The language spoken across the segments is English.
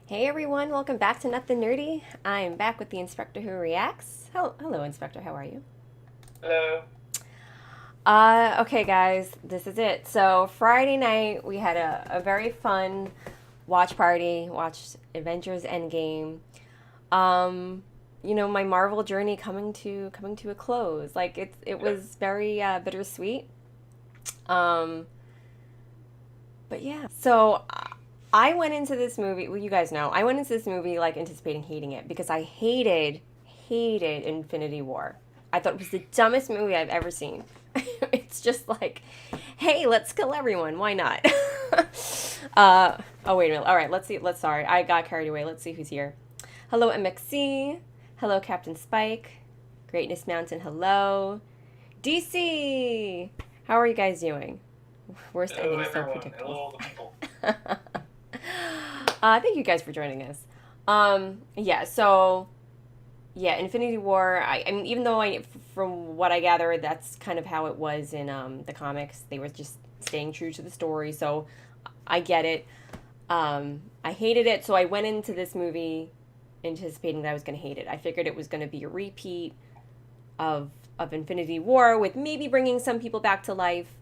Hey everyone, welcome back to Nothing Nerdy. I'm back with the Inspector Who Reacts. Hello, Inspector, how are you? Hello. Okay, guys, this is it. So, Friday night, we had a very fun watch party, watched Avengers Endgame. My Marvel journey coming to a close. Like, it Yeah. was very bittersweet. Um, but yeah, so I went into this movie. Well, you guys know I went into this movie like anticipating hating it because I hated Infinity War. I thought it was the dumbest movie I've ever seen. It's just like, hey, let's kill everyone. Why not? Oh wait a minute. All right, let's see. Sorry, I got carried away. Let's see who's here. Hello, MXC. Hello, Captain Spike. Greatness Mountain. Hello, DC. How are you guys doing? Worst Hello, ending so everyone. predictable. Hello, the people. Thank you guys for joining us. Yeah, Infinity War. I mean, even though from what I gather, that's kind of how it was in the comics. They were just staying true to the story, so I get it. I hated it, so I went into this movie anticipating that I was going to hate it. I figured it was going to be a repeat of Infinity War with maybe bringing some people back to life.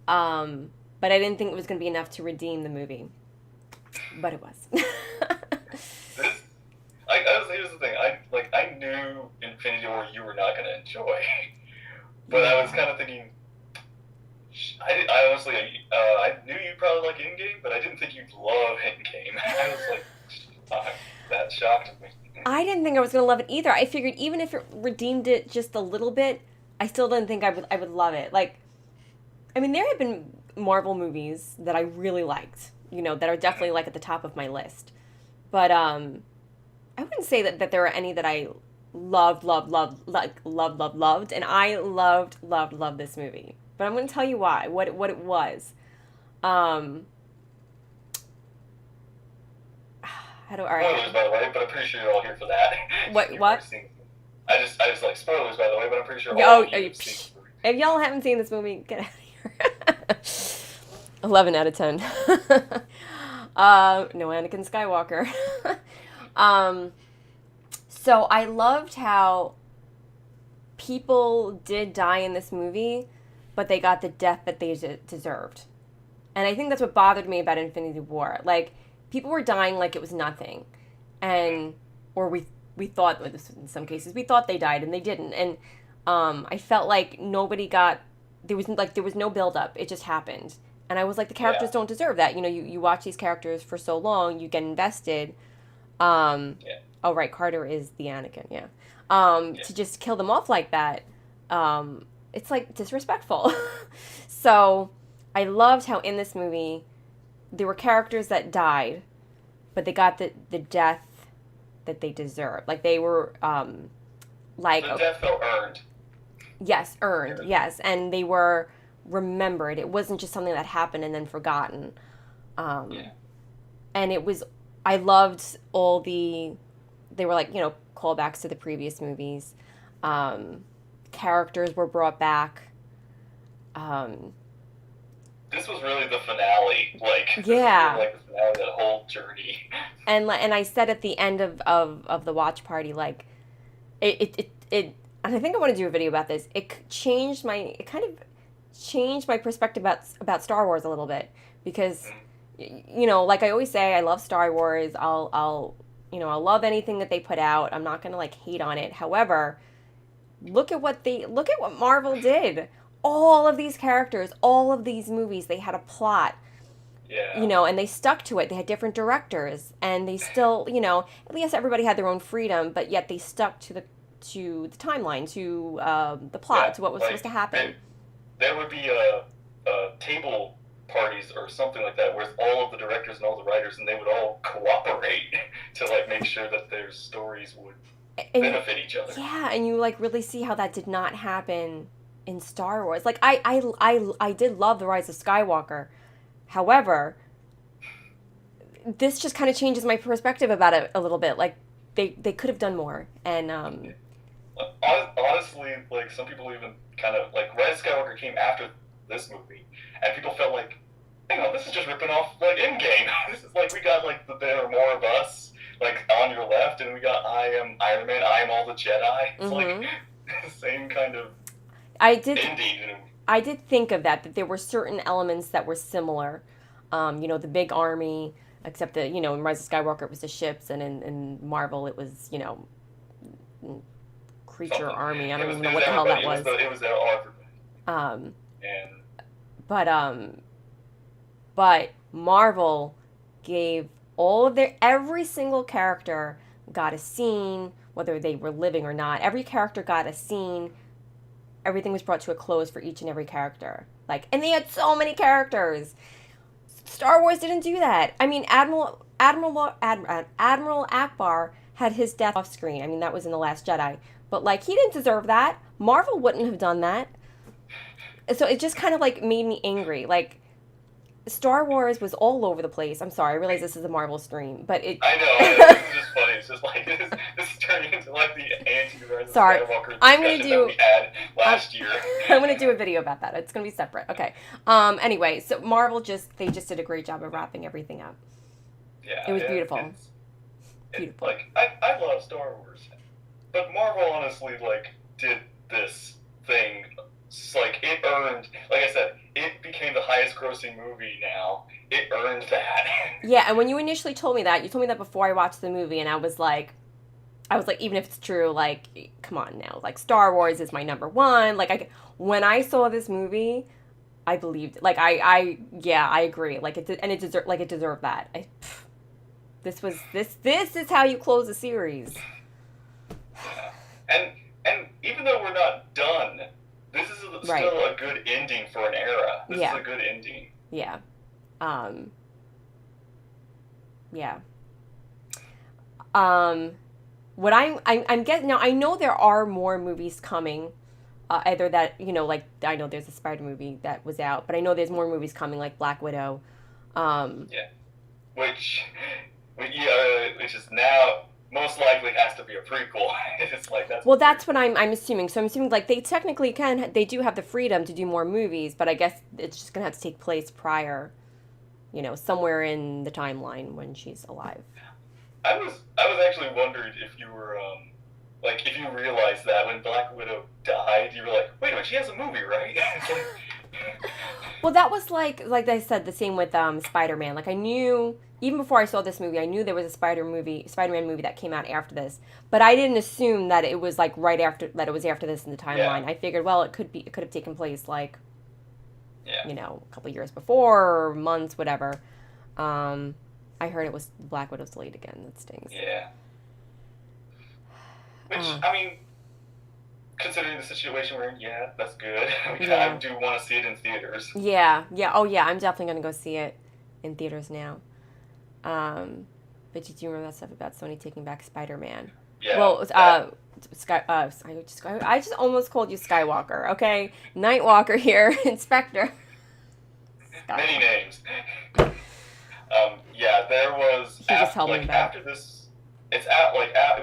But I didn't think it was going to be enough to redeem the movie, but it was. This, here's the thing. I knew Infinity War you were not gonna enjoy, but I was Yeah. kind of thinking. I honestly, I knew you'd probably like Endgame, but I didn't think you'd love Endgame. I was like, shocked. That shocked me. I didn't think I was gonna love it either. I figured even if it redeemed it just a little bit, I still didn't think I would love it. Like, I mean, there have been Marvel movies that I really liked, that are definitely like at the top of my list. But I wouldn't say that there are any that I loved, and I loved this movie. But I'm gonna tell you why, what it was. Um, all right, Spoilers, by the way, but I'm pretty sure you're all here for that. You've already what? seen. I just like spoilers, by the way, but I'm pretty sure all Oh, of you have seen the movie. if y'all haven't seen this movie, get out of here. 11 out of 10. No Anakin Skywalker. um, so I loved how people did die in this movie, but they got the death that they deserved. And I think that's what bothered me about Infinity War. Like, people were dying like it was nothing. And, or we thought, in some cases, we thought they died and they didn't. And I felt like nobody got, there was no build up. It just happened. And I was like, the characters Yeah, don't deserve that. You watch these characters for so long, you get invested. Um, yeah, oh, right, Carter is the Anakin, yeah. yeah. To just kill them off like that, it's like disrespectful. So I loved how in this movie there were characters that died, but they got the death that they deserved. Like they were like The death felt earned. yes, earned, Earned. yes, and they were remembered. It wasn't just something that happened and then forgotten. Um, Yeah. and it was I loved all they were like callbacks to the previous movies. Um, Characters were brought back. Um, This was really the finale. Like, this was really yeah, like the finale of that whole journey. and I said at the end of the watch party, like it and I think I want to do a video about this. It kind of changed my perspective about Star Wars a little bit because like I always say, I love Star Wars. I'll love anything that they put out. I'm not gonna like hate on it. However, look at what Marvel did. All of these characters, all of these movies, they had a plot, Yeah. and they stuck to it. They had different directors, and they still, yes, everybody had their own freedom, but yet they stuck to the timeline, to the plot, Yeah. to what was supposed Like, to happen. there would be table parties or something like that with all of the directors and all the writers, and they would all cooperate to like make sure that their stories would And benefit each other. yeah, and you like really see how that did not happen in Star Wars. Like I did love the Rise of Skywalker. However, this just kind of changes my perspective about it a little bit. Like they could have done more, and Honestly, like some people even kind of like Rise of Skywalker came after this movie, and people felt like hang on, this is just ripping off like Endgame. This is like we got like there are more of us like on your left, and we got I am Iron Man, I am all the Jedi. It's like the same kind of I did. ending. I did think of that there were certain elements that were similar. The big army, except that, in Rise of Skywalker it was the ships, and in Marvel it was, creature Something. army. I don't even It know was what the hell that everybody. was. It was all everybody. Um, And but Marvel gave every single character got a scene, whether they were living or not. Every character got a scene. Everything was brought to a close for each and every character. And they had so many characters. Star Wars didn't do that. I mean, Admiral Akbar had his death off screen. I mean, that was in The Last Jedi. But he didn't deserve that. Marvel wouldn't have done that. So it just kind of made me angry. Star Wars was all over the place. I'm sorry, I realize this is a Marvel stream, but it. I know, this is just funny. It's just this is turning into the anti-Rise of Skywalker discussion that we had last year. I'm gonna do a video about that. It's gonna be separate. Okay. Anyway, so Marvel they just did a great job of wrapping everything up. Yeah. It was beautiful. Beautiful. I love Star Wars, but Marvel honestly did this thing. It earned, like I said, it became the highest grossing movie now. It earned that. Yeah, and when you initially told me that, before I watched the movie, and I was like, even if it's true, come on now. Star Wars is my number one. When I saw this movie, I believed it. I agree. It deserved that. This is how you close a series. Yeah. And even though we're not done, this is still a good ending for an era. This is a good ending. Yeah. Yeah. What I'm getting now, I know there are more movies coming. Either that, I know there's a Spider movie that was out, but I know there's more movies coming, like Black Widow. Yeah. Which is now most likely has to be a prequel. It's that's that's what I'm assuming. So I'm assuming they technically they do have the freedom to do more movies, but I guess it's just gonna have to take place prior, somewhere in the timeline when she's alive. I was actually wondering if you were if you realized that when Black Widow died, you were like, wait a minute, she has a movie, right? Well, that was like I said, the same with Spider-Man. I knew, even before I saw this movie, I knew there was a Spider-Man movie that came out after this. But I didn't assume that it was right after that. It was after this in the timeline. Yeah. I figured, well, it could have taken place a couple of years before, or months, whatever. I heard it was Black Widow's delayed again. That stings. Yeah. Which I mean, considering the situation we're in, yeah, that's good. I do want to see it in theaters. Yeah. Oh, yeah. I'm definitely going to go see it in theaters now. But did you remember that stuff about Sony taking back Spider-Man? Yeah. Well, I just almost called you Skywalker, okay? Nightwalker here, Inspector. Many names. Yeah, there was after this. It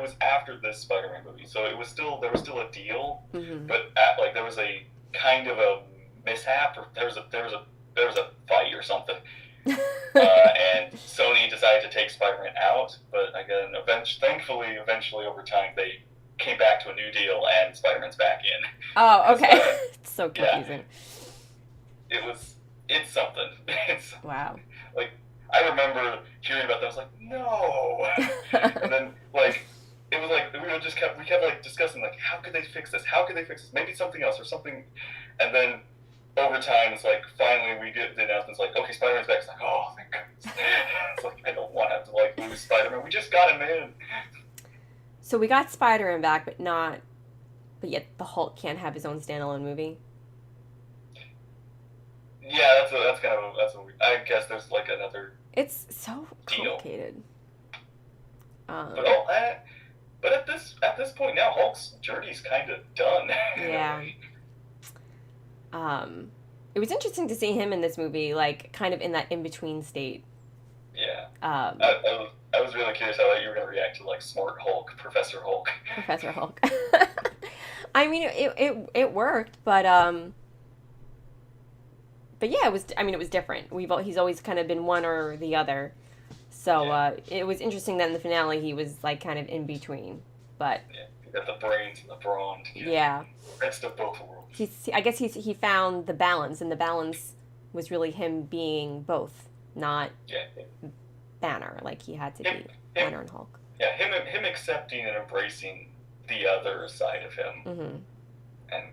was after this Spider-Man movie, so there was still a deal, but there was a kind of a mishap, or there was a fight or something, and Sony decided to take Spider-Man out. But again, eventually over time, they came back to a new deal, and Spider-Man's back in. Oh, okay. It's so confusing. Yeah. It's something. Wow. I remember hearing about that. I was like, no. And then it was we kept discussing how could they fix this? How could they fix this? Maybe something else or something. And then over time, it's finally we get the announcements okay, Spider-Man's back. It's oh, thank goodness. It's I don't want to have to lose Spider-Man. We just got him in. So we got Spider-Man back, but yet the Hulk can't have his own standalone movie. Yeah, that's I guess there's another. It's so complicated. But at this point now, Hulk's journey's kind of done. Yeah. It was interesting to see him in this movie, kind of in that in between state. Yeah. I was really curious how you were gonna react to Smart Hulk, Professor Hulk. Professor Hulk. I mean, it worked, but But yeah, it was different. He's always kind of been one or the other. So it was interesting that in the finale he was like kind of in between. But he got the brains and the brawn. Yeah. Best of both worlds. I guess he found the balance, and the balance was really him being both, not Banner like he had to be. Banner and Hulk. Yeah, him accepting and embracing the other side of him. Mm-hmm. And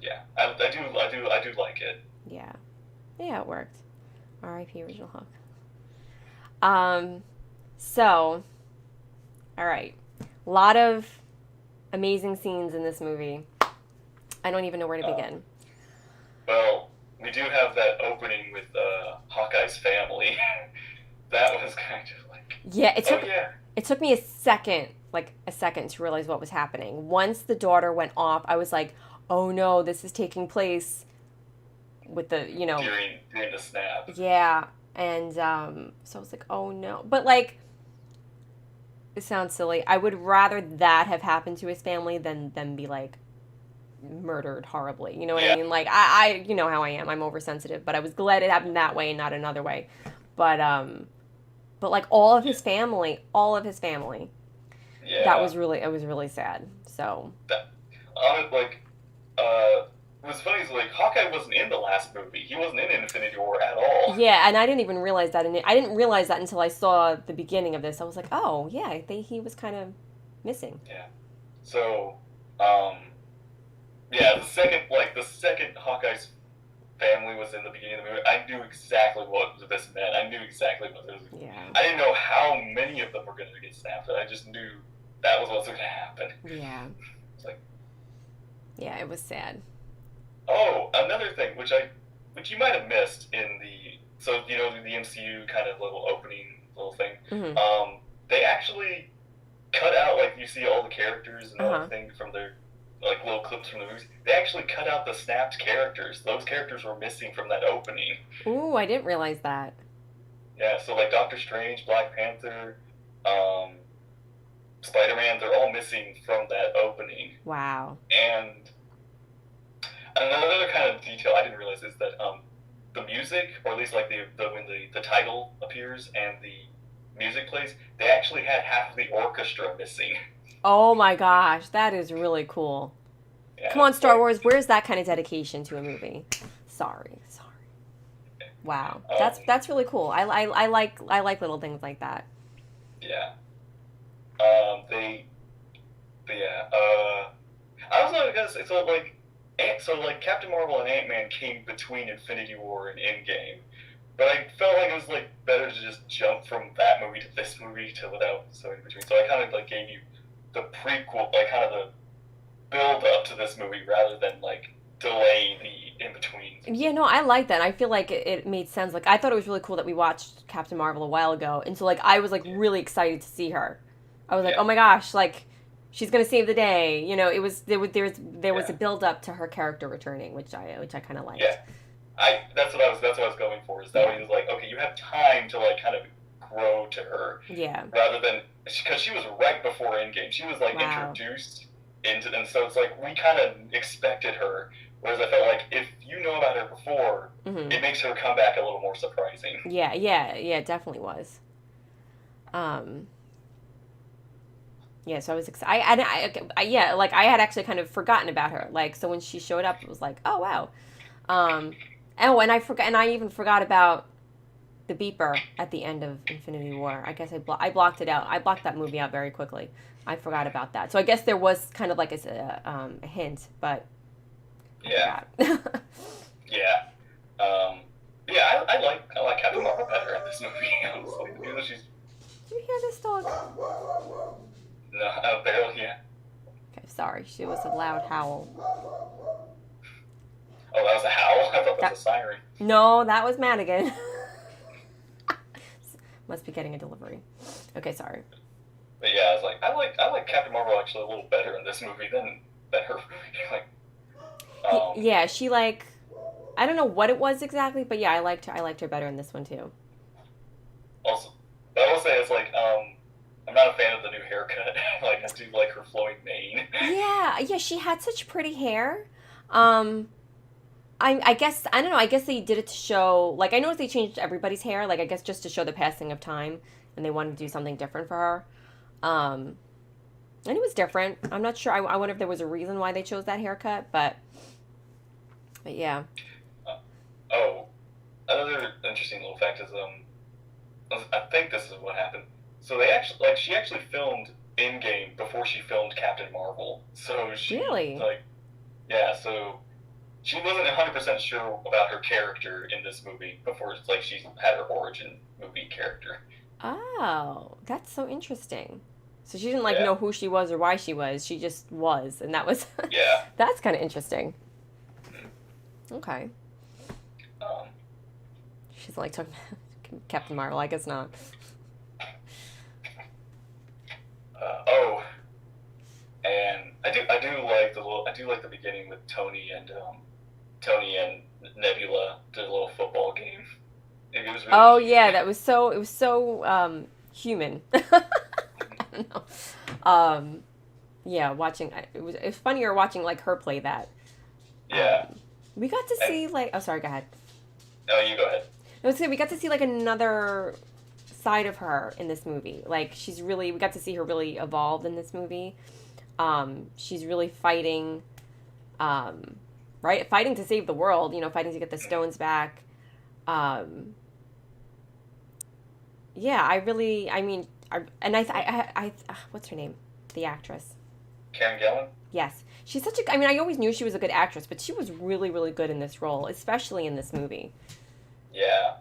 yeah, I do like it. Yeah, it worked. R.I.P. original Hulk. So, all right, a lot of amazing scenes in this movie. I don't even know where to begin. Well, we do have that opening with Hawkeye's family. That was kind of like... Yeah, it took me a second to realize what was happening. Once the daughter went off, I was like, oh no, this is taking place with the, During the snap. Yeah, and so I was like, oh no. But like, it sounds silly. I would rather that have happened to his family than them be like murdered horribly. You know what I mean? Like, I you know how I am. I'm oversensitive, but I was glad it happened that way and not another way. But like all of his family. Yeah. It was really sad. So. What's funny is like Hawkeye wasn't in the last movie. He wasn't in Infinity War at all. Yeah, and I didn't even realize that. I didn't realize that until I saw the beginning of this. I was like, oh yeah, he was kind of missing. Yeah. So, the second Hawkeye's family was in the beginning of the movie, I knew exactly what this meant. I knew exactly what this was. Yeah. I didn't know how many of them were going to get snapped. I just knew that was what's going to happen. Yeah. It's like. Yeah, it was sad. Oh, another thing, which you might have missed in the MCU kind of opening little thing. Mm-hmm. They actually cut out, like, you see all the characters and everything from their little clips from the movies. They actually cut out the snapped characters. Those characters were missing from that opening. Ooh, I didn't realize that. Yeah, so like Doctor Strange, Black Panther, Spider-Man, they're all missing from that opening. Wow. And another kind of detail I didn't realize is that the music, or at least like when the title appears and the music plays, they actually had half of the orchestra missing. Oh my gosh, that is really cool. Yeah, come on, Star Wars, where's that kind of dedication to a movie? Sorry. Wow, that's really cool. I like little things like that. Yeah. I was not because so Captain Marvel and Ant-Man came between Infinity War and Endgame, but I felt like it was better to just jump from that movie to this movie without in between. So I kind of gave you the prequel, kind of the build up to this movie rather than delaying the in between. Yeah, no, I like that. I feel like it made sense. I thought it was really cool that we watched Captain Marvel a while ago, and so I was really excited to see her. I was like, oh my gosh, she's gonna save the day. There was a build up to her character returning, which I kind of liked. Yeah, that's what I was going for. Is that way? It was okay, you have time to kind of grow to her. Yeah. Rather than because she was right before Endgame, she was introduced into, and so it's we kind of expected her. Whereas I felt if you know about her before, it makes her come back a little more surprising. Yeah, it definitely was. Yeah, so I was excited. I had actually kind of forgotten about her. So when she showed up, it was oh wow. And I even forgot about the beeper at the end of Infinity War. I guess I blocked it out. I blocked that movie out very quickly. I forgot about that. So I guess there was kind of a hint, but yeah. Yeah. I like Captain Marvel better in this movie. Honestly, even though she's. Do you hear this dog? No, barely. Yeah. Okay, sorry. She was a loud howl. Oh, that was a howl? I thought that was a siren. No, that was Madigan. Must be getting a delivery. Okay, sorry. But yeah, I like Captain Marvel actually a little better in this movie than her. Yeah, she I don't know what it was exactly, but yeah, I liked her better in this one too. Also, but I will say it's I'm not a fan of the new haircut. I do like her flowing mane. Yeah, she had such pretty hair. I guess, I don't know, I guess they did it to show, like, I noticed they changed everybody's hair, like, I guess just to show the passing of time, and they wanted to do something different for her. Um, and it was different. I'm not sure. I wonder if there was a reason why they chose that haircut, but yeah. Oh, another interesting little fact is I think this is what happened. So they actually she actually filmed Endgame before she filmed Captain Marvel. So she Really? yeah, so she wasn't 100% sure about her character in this movie before she had her origin movie character. Oh, that's so interesting. So she didn't like Yeah. know who she was or why she was. She just was, and that was Yeah. that's kind of interesting. Okay. Um, She's like talking Captain Marvel. I guess not. oh, and I do like the beginning with Tony and Nebula did a little football game. It was really Oh cute. yeah, it was so human. I don't know. Yeah, watching it was funnier watching like her play that. Yeah. We got to And, see like, oh sorry, go ahead. no, you go ahead. No, it's good. We got to see like another side of her in this movie. Like we got to see her really evolved in this movie. She's really fighting, right? Fighting to save the world. You know, fighting to get the stones back. Yeah, I mean, what's her name? The actress. Karen Gillan? Yes. She's such a, I mean, I always knew she was a good actress, but she was really, really good in this role, especially in this movie. Yeah.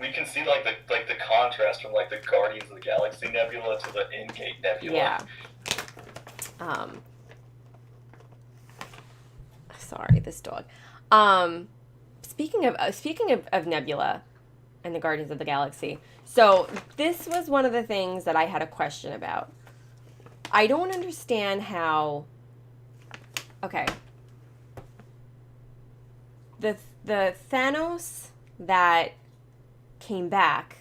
We can see the contrast from the Guardians of the Galaxy Nebula to the Endgame Nebula. Yeah. Sorry, this dog. Speaking of Nebula and the Guardians of the Galaxy, so this was one of the things that I had a question about. I don't understand how. Okay. The Thanos that came back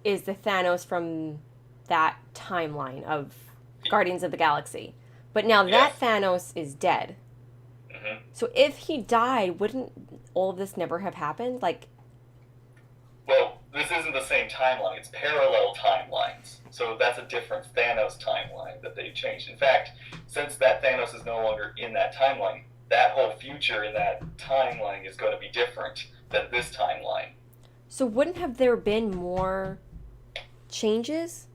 is the Thanos from that timeline of Guardians of the Galaxy. But now that Thanos is dead. Mm-hmm. So if he died, wouldn't all of this never have happened? Well, this isn't the same timeline. It's parallel timelines. So that's a different Thanos timeline that they changed. In fact, since that Thanos is no longer in that timeline, that whole future in that timeline is going to be different than this timeline. So wouldn't have there been more changes?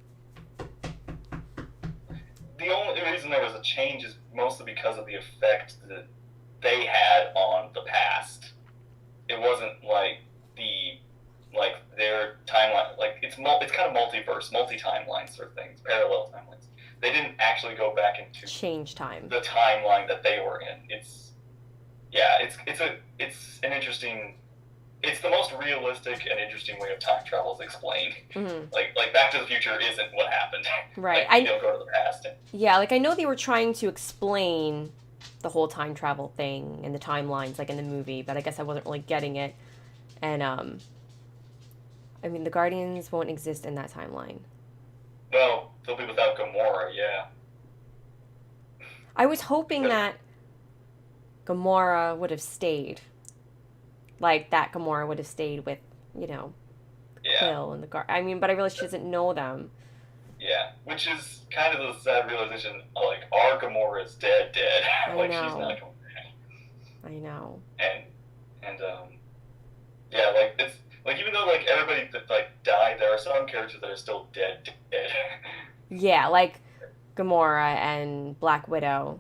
The only reason there was a change is mostly because of the effect that they had on the past. It wasn't their timeline. It's kind of multiverse, multi-timeline sort of things, parallel timelines. They didn't actually go back into change time. The timeline that they were in. It's an interesting. It's the most realistic and interesting way of time travel is explained. Mm-hmm. Like Back to the Future isn't what happened. Right. You don't go to the past. Yeah, I know they were trying to explain the whole time travel thing and the timelines in the movie, but I guess I wasn't really getting it. And I mean, the Guardians won't exist in that timeline. Well, they'll be without Gamora, yeah. I was hoping that Gamora would have stayed. That Gamora would have stayed with, Quill and the Guard. I mean, but I realized she doesn't know them. Yeah, which is kind of the sad realization. Our Gamora is dead. I know. She's not going back. I know. And yeah, it's even though everybody that died, there are some characters that are still dead. Yeah, Gamora and Black Widow,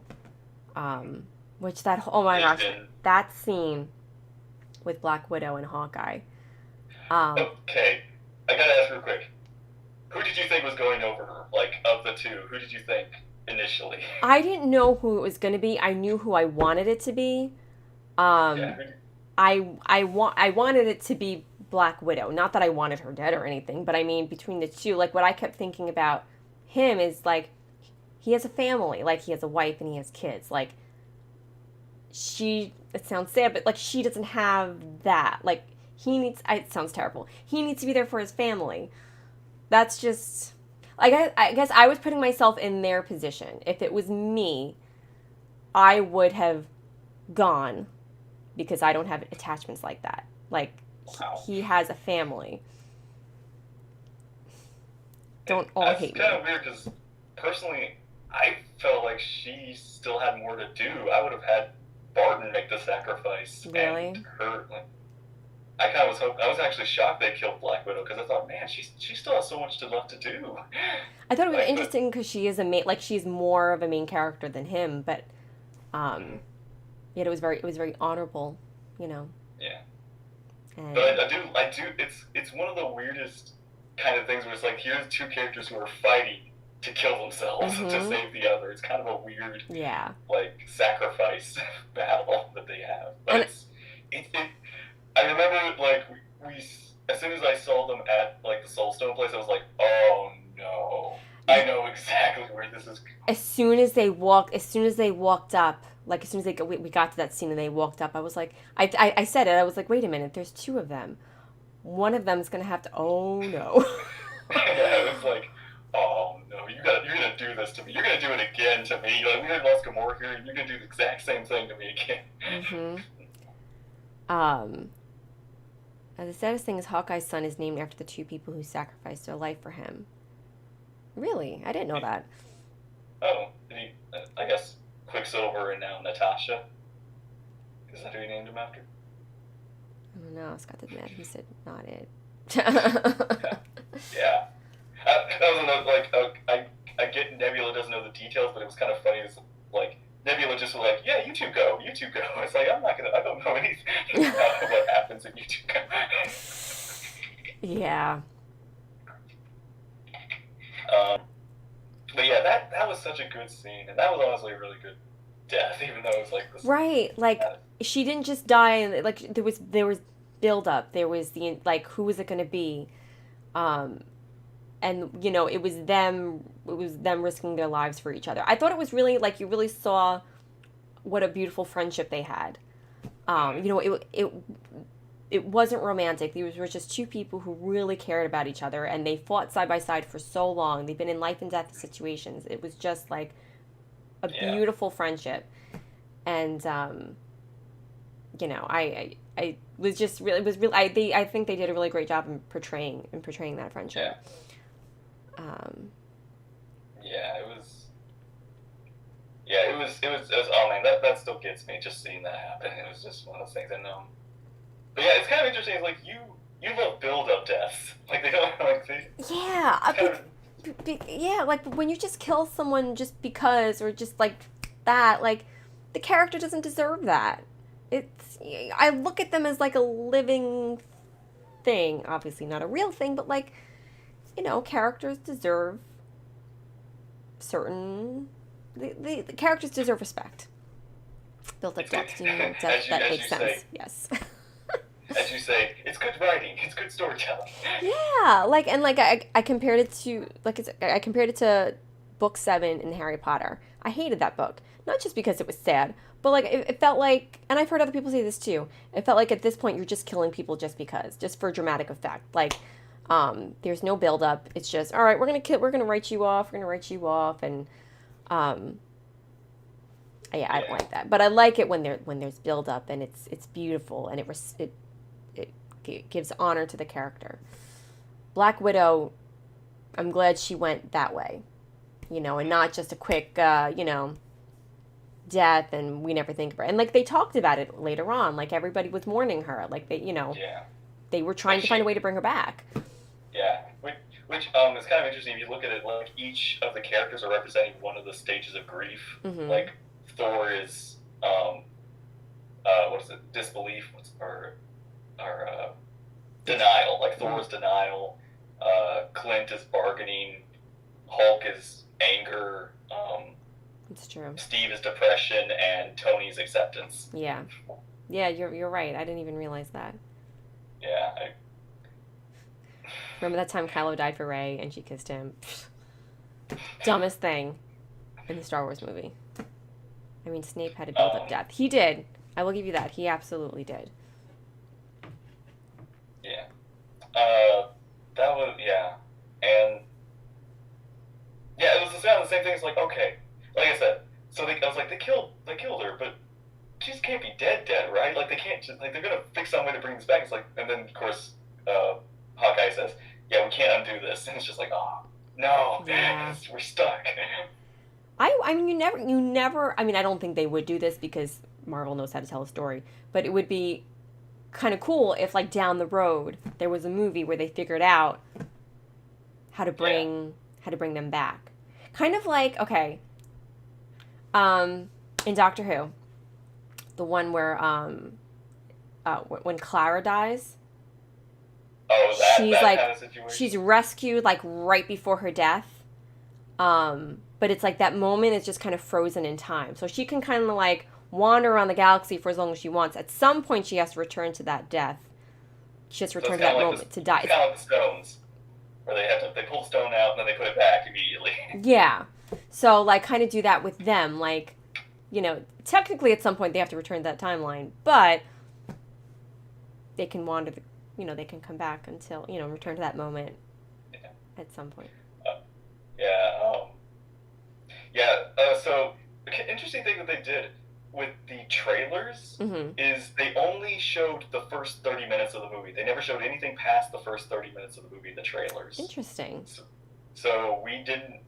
which oh my gosh, that scene with Black Widow and Hawkeye. Okay, I gotta ask real quick. Who did you think was going over her? Of the two, who did you think initially? I didn't know who it was going to be. I knew who I wanted it to be. I wanted it to be Black Widow. Not that I wanted her dead or anything, but I mean, between the two, what I kept thinking about him is, he has a family. He has a wife and he has kids. It sounds sad, but, she doesn't have that. It sounds terrible. He needs to be there for his family. That's just, I guess I was putting myself in their position. If it was me, I would have gone because I don't have attachments like that. Like, Wow. he has a family. Don't all hate me. That's kind of weird because personally, I felt like she still had more to do. I would have had Barton make the sacrifice. Really? And her, like, I kind of was hoping. I was actually shocked they killed Black Widow because I thought, man, she still has so much left to do. I thought it was interesting because she is she's more of a main character than him, but yet it was very honorable, you know. Yeah. And But I do. It's one of the weirdest kind of things where it's like, here's two characters who are fighting to kill themselves to save the other. It's kind of a weird, like, sacrifice battle that they have. But I remember, like, we as soon as I saw them at, like, the Soulstone place, I was like, oh no, I know exactly where this is going. As soon as they walked up, like, as soon as we got to that scene and they walked up, I was like, I said it, I was like, wait a minute, there's two of them. One of them's gonna have to, oh no. Yeah, it was like, oh no, you're gonna do this to me. You're gonna do it again to me. Like, we had lost Gamora here, and you're gonna do the exact same thing to me again. The saddest thing is Hawkeye's son is named after the two people who sacrificed their life for him. Really? I didn't know that. Oh, I guess Quicksilver and now Natasha. Is that who you named him after? I don't know. Scott did mad. He said, not it. Yeah. That was another, like, I get Nebula doesn't know the details, but it was kind of funny. It's like, Nebula just was like, yeah, you two go. It's like, I don't know anything about what happens if you two go. Yeah. But yeah, that was such a good scene, and that was honestly a really good death, even though it was like this. Right, like, she didn't just die, and like, there was build up. There was the, like, who was it going to be? And, you know, it was them risking their lives for each other. I thought it was really, like, you really saw what a beautiful friendship they had. You know, it wasn't romantic. These were just two people who really cared about each other, and they fought side by side for so long. They've been in life and death situations. It was just, like, a beautiful friendship. And, you know, I was just really, I think they did a really great job in portraying that friendship. It was, oh man, that still gets me, just seeing that happen. It was just one of those things I know. But yeah, it's kind of interesting. It's like, you love build-up deaths. Like, they don't, like, yeah, like, when you just kill someone just because, or just, like, that, like, the character doesn't deserve that. I look at them as, like, a living thing. Obviously not a real thing, but, like, you know, characters deserve certain... The characters deserve respect. Built up depth, you know, that makes sense. Say, yes. As you say, it's good writing, it's good storytelling. Yeah, like, and like I compared it to, like, I compared it to book 7 in Harry Potter. I hated that book, not just because it was sad, but like it felt like, and I've heard other people say this too. It felt like at this point you're just killing people just because, just for dramatic effect. Like, there's no build up. It's just, all right, we're gonna write you off, and yeah, I don't like that. But I like it when there's build up and it's beautiful and it gives honor to the character. Black Widow, I'm glad she went that way, you know, and not just a quick, you know, death and we never think about it. And like they talked about it later on, like everybody was mourning her, like they, you know, they were trying to find a way to bring her back. Yeah, which is kind of interesting if you look at it. Like each of the characters are representing one of the stages of grief. Mm-hmm. Like Thor is, what is it? Disbelief or denial. Like Thor is denial. Clint is bargaining. Hulk is anger. It's true. Steve is depression, and Tony's acceptance. Yeah, you're right. I didn't even realize that. Yeah. Remember that time Kylo died for Rey and she kissed him? Dumbest thing in the Star Wars movie. I mean, Snape had to build up death. He did. I will give you that. He absolutely did. Yeah. That was, yeah. And, yeah, it was the same thing. It's like, okay. Like I said, so I was like, they killed her, but she just can't be dead, right? Like, they can't just, like, they're gonna fix some way to bring this back. It's like, and then, of course, Hawkeye says, yeah, we can't undo this. And it's just like, oh, no, yeah. we're stuck. I mean, you never, I mean, I don't think they would do this because Marvel knows how to tell a story, but it would be kind of cool if, like, down the road, there was a movie where they figured out how to bring them back. Kind of like, okay, in Doctor Who, the one where, when Clara dies, Oh, she's that like, kind of situation? she's rescued, like, right before her death. But it's like that moment is just kind of frozen in time. So she can kind of, like, wander around the galaxy for as long as she wants. At some point, she has to return to that death. She has to return to that moment to die. It's kind of like the stones, where they pull the stone out and then they put it back immediately. Yeah. So, like, kind of do that with them. Like, you know, technically at some point they have to return to that timeline, but they can wander they can come back until, return to that moment at some point. Yeah. So, interesting thing that they did with the trailers is they only showed the first 30 minutes of the movie. They never showed anything past the first 30 minutes of the movie in the trailers. Interesting. So we didn't,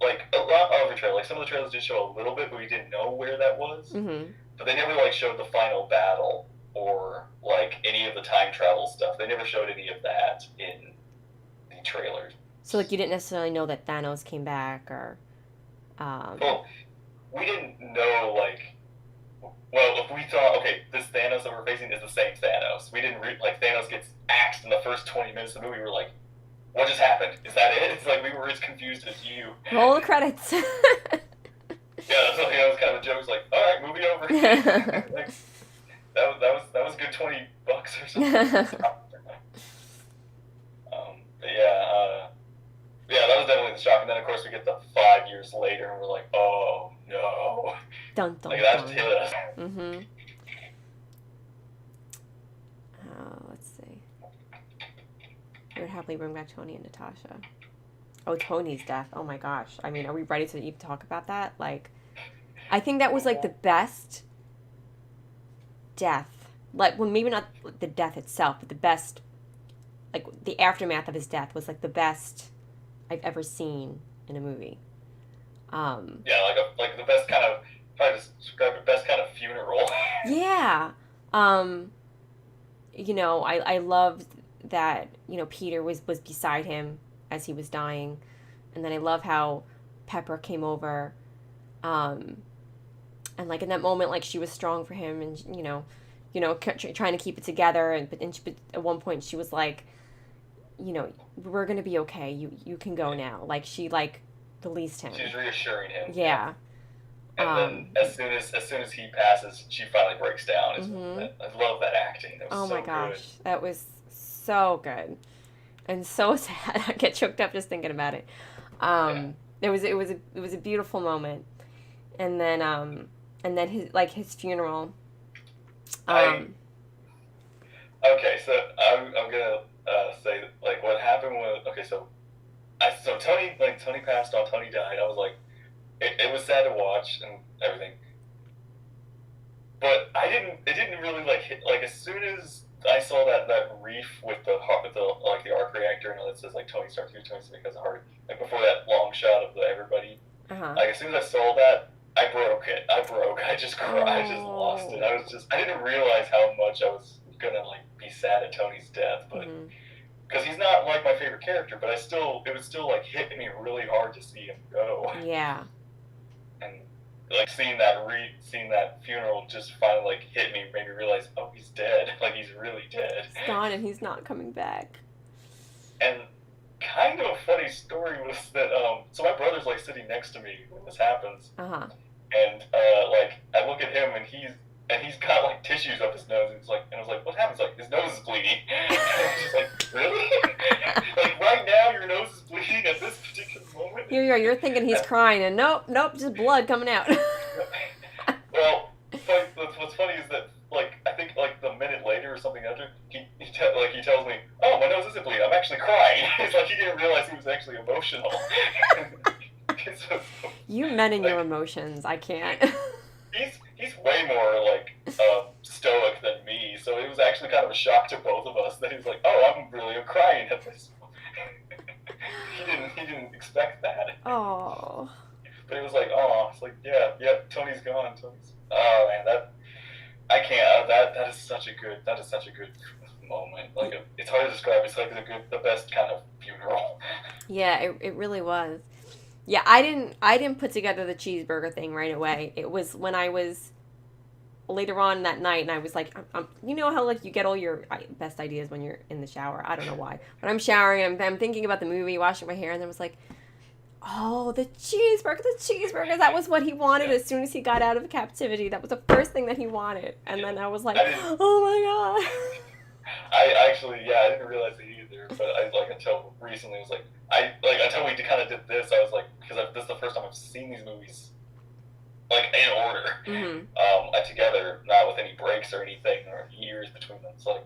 like, a lot of the trailers, like, some of the trailers did show a little bit, but we didn't know where that was. But they never, like, showed the final battle or, like, any of the time travel stuff. They never showed any of that in the trailers. So, like, you didn't necessarily know that Thanos came back, or... Well, we didn't know, like... Well, if we thought, okay, this Thanos that we're facing is the same Thanos. We didn't, like, Thanos gets axed in the first 20 minutes of the movie. We were like, what just happened? Is that it? It's like we were as confused as you. Roll the credits. Yeah, so, it was kind of a joke. It was like, all right, movie over. Like, that was a good $20 or something. Yeah, that was definitely the shock. And then, of course, we get the 5 years later, and we're like, oh, no. Dun, dun, like, that just hit us. Let's see. We would happily bring back Tony and Natasha. Oh, Tony's death. Oh, my gosh. I mean, are we ready to even talk about that? Like, I think that was, like, the best death. Like, well, maybe not the death itself, but the best, like, the aftermath of his death was, like, the best I've ever seen in a movie. Yeah, like the best kind of, if I just describe the best kind of funeral. Yeah. I loved that, Peter was beside him as he was dying. And then I love how Pepper came over. And, like, in that moment, like, she was strong for him and, trying to keep it together. But at one point she was like, we're going to be okay. You can go now. Like, she, like, released him. She's reassuring him. Yeah. And then as soon as he passes, she finally breaks down. I love that acting. That was so my gosh. good. That was so good. And so sad. I get choked up just thinking about it. It was a beautiful moment. And then his funeral. Okay, so I'm gonna say, like, what happened was, okay, so Tony passed on, Tony died. I was like, it was sad to watch and everything, but it didn't really, like, hit, like, as soon as I saw that reef with the arc reactor and all that says, like, Tony Stark through Tony Stark has a heart, like, before that long shot of everybody, like, as soon as I saw that, I broke. I just cried. I just lost it. I didn't realize how much I was gonna, like, be sad at Tony's death, but because he's not, like, my favorite character, but it would still like hit me really hard to see him go. Yeah. And, like, seeing that funeral just finally, like, hit me, made me realize, oh, he's dead. Like, he's really dead. He's gone and he's not coming back. And kind of a funny story was that so my brother's, like, sitting next to me when this happens. And like, I look at him and he's got, like, tissues up his nose, and I was like, what happens? Like, his nose is bleeding. And I was just like, really? Like, right now your nose is bleeding at this particular moment? You're thinking he's crying, and nope, just blood coming out. Well, what's funny is that, like, I think, like, the minute later or something after, he tells me, oh, my nose isn't bleeding, I'm actually crying. It's like he didn't realize he was actually emotional. You men and your emotions, I can't. He's way more, like, been kind of a shock to both of us that he's like, oh, I'm really crying at this. He didn't expect that. Oh. But it was like, oh, it's like, yeah, Tony's gone. Oh man, I can't. That is such a good moment. Like, it's hard to describe. It's like the best kind of funeral. Yeah, it really was. Yeah, I didn't put together the cheeseburger thing right away. It was when I was later on that night, and I was like, you know how like you get all your best ideas when you're in the shower. I don't know why, but I'm showering and I'm thinking about the movie, washing my hair, and then was like, oh, the cheeseburgers. That was what he wanted as soon as he got out of captivity. That was the first thing that he wanted, and then I was like, oh my god. I actually, I didn't realize it either, but until recently, it was like, until we kind of did this, I was like, because this is the first time I've seen these movies, like, in order, together, not with any breaks or anything, or years between them. It's like,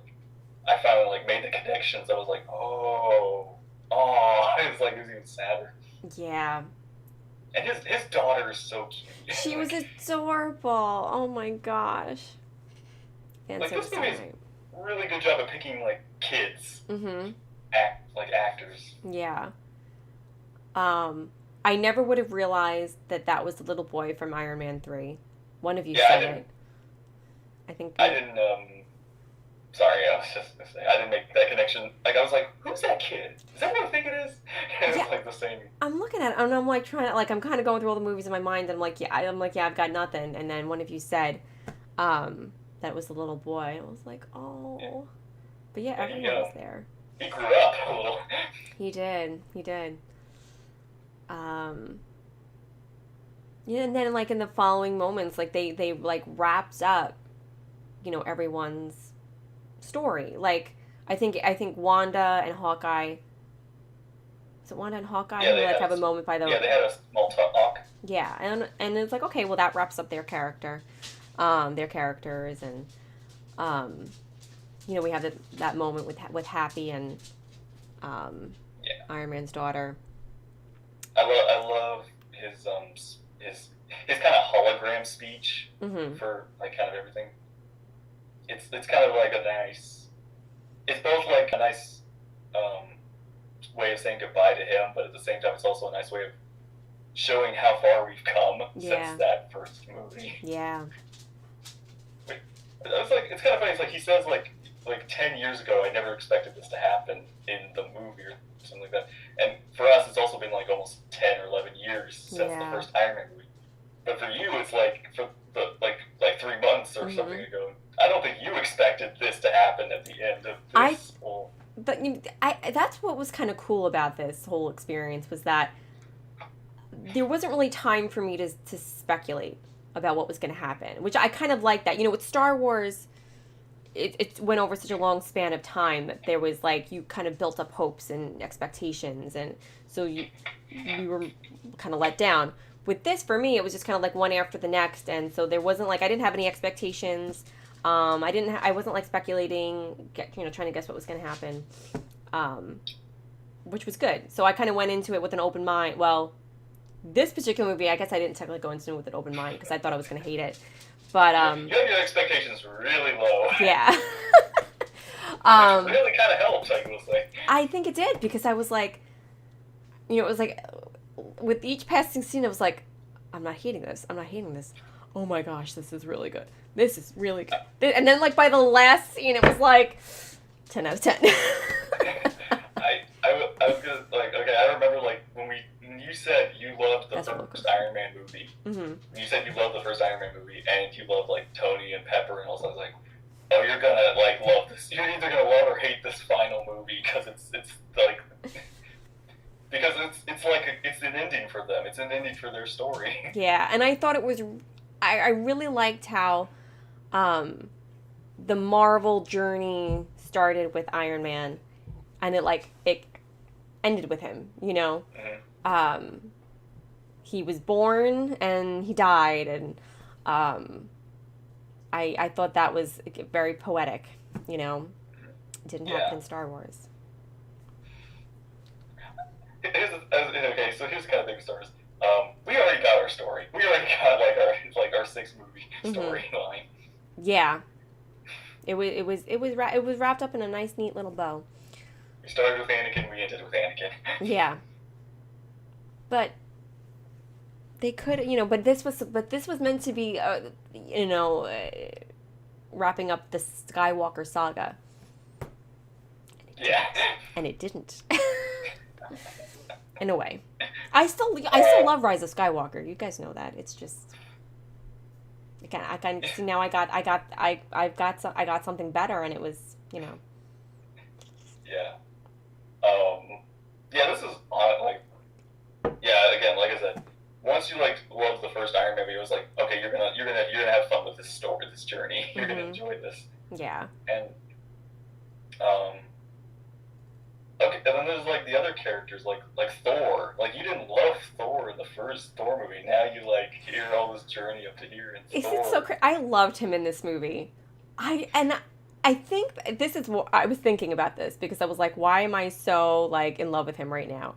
I finally, like, made the connections. I was like, oh, it was even sadder. Yeah. And his daughter is so cute. She was adorable. Oh my gosh. And like, this movie is really good job of picking, like, kids. Actors. Yeah. I never would have realized that was the little boy from Iron Man 3. One of you said it. I think. I didn't, sorry, I was just going to say, I didn't make that connection. Like, I was like, who's that kid? Is that what I think it is? And it's like the same. I'm looking at it, and I'm like trying to, like, I'm kind of going through all the movies in my mind, and I'm like, I've got nothing. And then one of you said, that was the little boy. I was like, oh. Yeah. But yeah, everyone was there. He grew up a little. He did. Yeah, and then like in the following moments, like they like wrapped up, everyone's story. Like I think Wanda and Hawkeye. Is it Wanda and Hawkeye who like have a moment by the? Yeah, they had a small talk. Yeah, and it's like, okay, well that wraps up their characters, and we have that moment with Happy and Iron Man's daughter. I love his kind of hologram speech for like kind of everything. It's kind of like it's both like a nice way of saying goodbye to him, but at the same time it's also a nice way of showing how far we've come since that first movie. Yeah. It's like, it's kind of funny. It's like he says like 10 years ago, I never expected this to happen in the movie or something like that. And for us, it's also been like almost 10 or 11 years since the first Iron Man movie. But for you, it's like for like 3 months or something ago. I don't think you expected this to happen at the end of this that's what was kind of cool about this whole experience, was that there wasn't really time for me to speculate about what was going to happen, which I kind of like that. With Star Wars, it went over such a long span of time that there was like, you kind of built up hopes and expectations, and so you were kind of let down. With this, for me, it was just kind of like one after the next, and so there wasn't like, I didn't have any expectations. I wasn't like speculating, trying to guess what was going to happen, which was good. So I kind of went into it with an open mind. Well, this particular movie, I guess I didn't technically go into it with an open mind because I thought I was going to hate it. But you have your expectations really low. Yeah. Which really kind of helps, I will say. I think it did, because I was like, it was like, with each passing scene, I was like, I'm not hating this. Oh my gosh, this is really good. This is really good. And then like by the last scene, it was like 10 out of 10. I was gonna like, okay, I remember like when you said you loved the first Iron Man movie. When you said you loved the first Iron Man movie and you loved like Tony and Pepper and all, so I was like, oh, you're gonna like love this. You're either gonna love or hate this final movie because it's like because it's like it's an ending for them. It's an ending for their story. Yeah, and I thought it was. I really liked how the Marvel journey started with Iron Man, and it ended with him. He was born and he died, and I thought that was very poetic. It didn't happen in Star Wars. So here's kind of big stories. We already got our story. We already got our 6 movie storyline. Yeah. It was wrapped up in a nice, neat little bow. We started with Anakin, we ended with Anakin. Yeah. But they could, but this was meant to be, wrapping up the Skywalker saga. Yeah. And it didn't. In a way. I still love Rise of Skywalker. You guys know that. It's just I kind of see now I got something better, and it was, Yeah. Yeah, this is like, yeah, again, like I said, once you like loved the first Iron Man movie, it was like, okay, you're gonna have fun with this story, this journey. You're gonna enjoy this. Yeah. And okay, and then there's like the other characters, like Thor. Like, you didn't love Thor in the first Thor movie. Now you like hear all this journey up to here. And Isn't it so crazy? I loved him in this movie. I think this is what I was thinking about this, because I was like, why am I so like in love with him right now?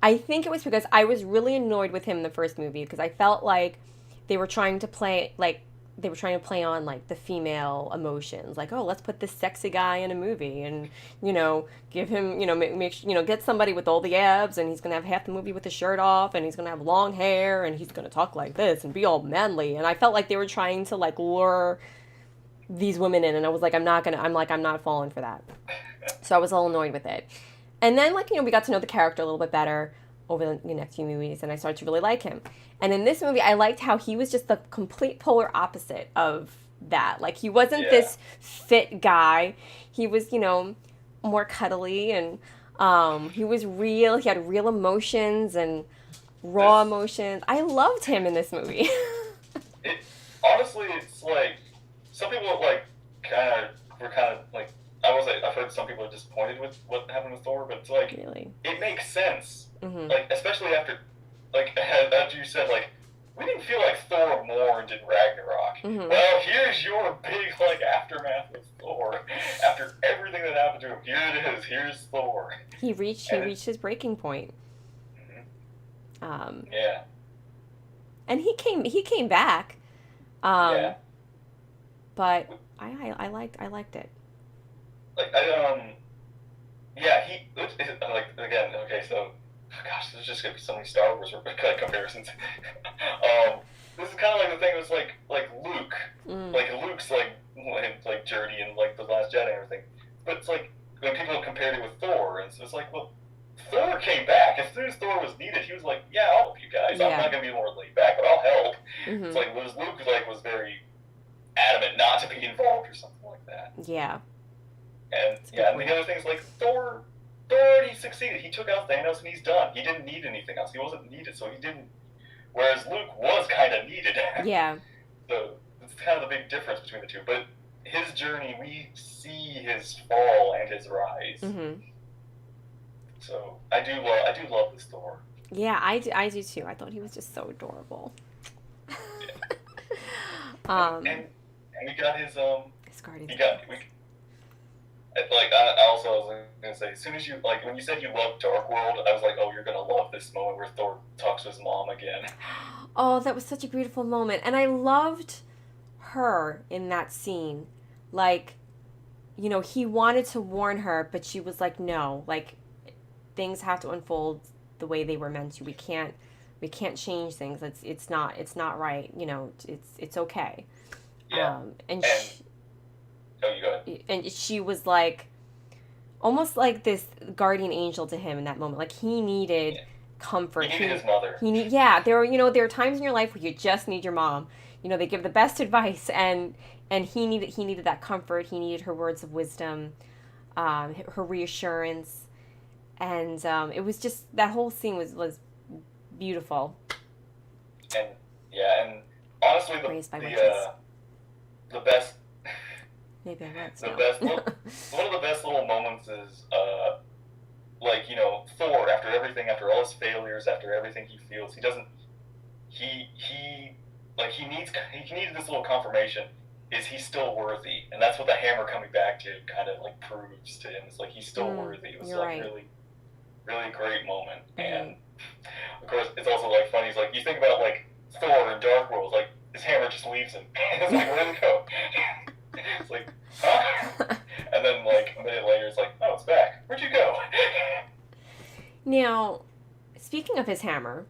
I think it was because I was really annoyed with him in the first movie, because I felt like they were trying to play on like the female emotions, like, oh, let's put this sexy guy in a movie and give him get somebody with all the abs, and he's gonna have half the movie with his shirt off, and he's gonna have long hair, and he's gonna talk like this and be all manly. And I felt like they were trying to like lure these women in, and I was like, I'm not falling for that. So I was a little annoyed with it. And then we got to know the character a little bit better over the next few movies, and I started to really like him. And in this movie, I liked how he was just the complete polar opposite of that. Like, he wasn't this fit guy. He was, more cuddly, and he was real. He had real emotions and raw emotions. I loved him in this movie. Honestly, it's like, some people were kind of like, I've heard some people are disappointed with what happened with Thor, but it's like, really? It makes sense. Mm-hmm. Like, especially after you said, like, we didn't feel like Thor mourned in Ragnarok. Mm-hmm. Well, here's your big, aftermath with Thor. After everything that happened to him, here it is. Here's Thor. He reached his breaking point. Mm-hmm. Yeah. And he came back. Yeah. But I liked it. Again, okay, so, gosh, there's just gonna be so many Star Wars comparisons. This is kind of like the thing was like Luke, Luke's journey in the Last Jedi and everything. But it's like when people compared it with Thor, and so it's like, well, Thor came back as soon as Thor was needed. He was like, yeah, I'll help you guys. I'm not gonna be more laid back, but I'll help. Mm-hmm. It's like Luke was very adamant not to be involved or something like that. Yeah. And and the other thing is Thor already succeeded. He took out Thanos and he's done. He didn't need anything else. He wasn't needed, so he didn't. Whereas Luke was kind of needed. Yeah. So it's kind of the big difference between the two. But his journey, we see his fall and his rise. Mm-hmm. So I do love this Thor. Yeah, I do too. I thought he was just so adorable. Yeah. And we got his Guardians. I was gonna say, as soon as when you said you loved Dark World, I was like, oh, you're gonna love this moment where Thor talks to his mom again. Oh, that was such a beautiful moment, and I loved her in that scene. He wanted to warn her, but she was like, no, things have to unfold the way they were meant to. We can't change things. It's not right. It's okay. Yeah. You go ahead. And she was almost like this guardian angel to him in that moment. He needed comfort. He needed his mother. There are times in your life where you just need your mom. They give the best advice, and he needed that comfort. He needed her words of wisdom, her reassurance, and it was just, that whole scene was beautiful. And honestly, the best. Maybe I won't. One of the best little moments is, Thor, after all his failures, after everything he feels, he needs this little confirmation. Is he still worthy? And that's what the hammer coming back to kind of proves to him. It's he's still worthy. It was right. really, really great moment. Mm-hmm. And of course, it's also funny. It's you think about Thor in Dark World, his hammer just leaves him. It's where'd it go? It's huh? Now, speaking of his hammer,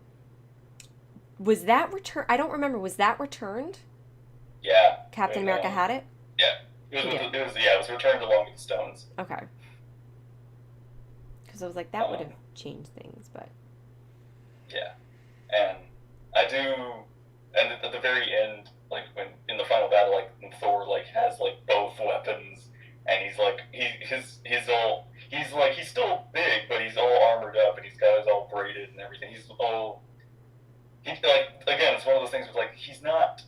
was that returned? I don't remember. Was that returned? Yeah. Captain America had it? Yeah. It was returned along with the stones. Okay. Because I was like, that would have changed things, but... Yeah. And I do... And at the very end, like, when in the final battle, like, when Thor, like, has, like, both weapons, and he's, like, he's still big, but he's all armored up, and he's got his all braided and everything. Again, it's one of those things where, like, he's not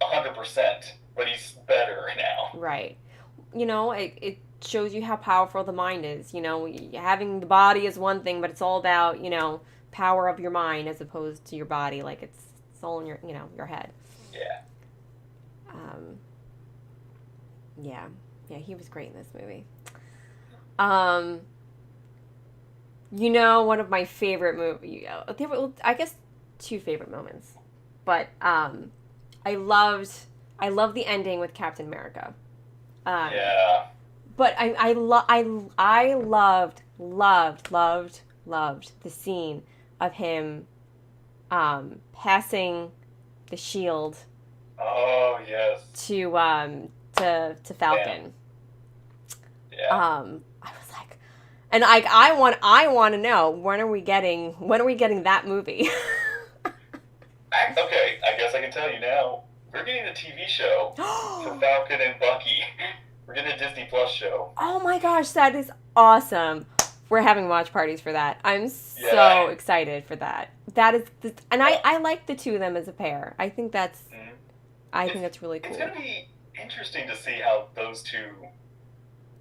100%, but he's better now. Right. You know, it shows you how powerful the mind is. You know, having the body is one thing, but it's all about, you know, power of your mind as opposed to your body. Like, it's all in your, you know, your head. Yeah. Yeah, he was great in this movie. You know, one of my favorite movies, I guess 2 favorite moments, but I loved the ending with Captain America. Yeah. But I loved the scene of him passing the shield. Oh yes. To Falcon. Yeah. I was like, and I want to know, when are we getting that movie? Okay, I guess I can tell you now. We're getting a TV show for Falcon and Bucky. We're getting a Disney Plus show. Oh my gosh, that is awesome. We're having watch parties for that. I'm so excited for that. That is, and I like the 2 of them as a pair. I think that's, I think that's really cool. It's going to be interesting to see how those 2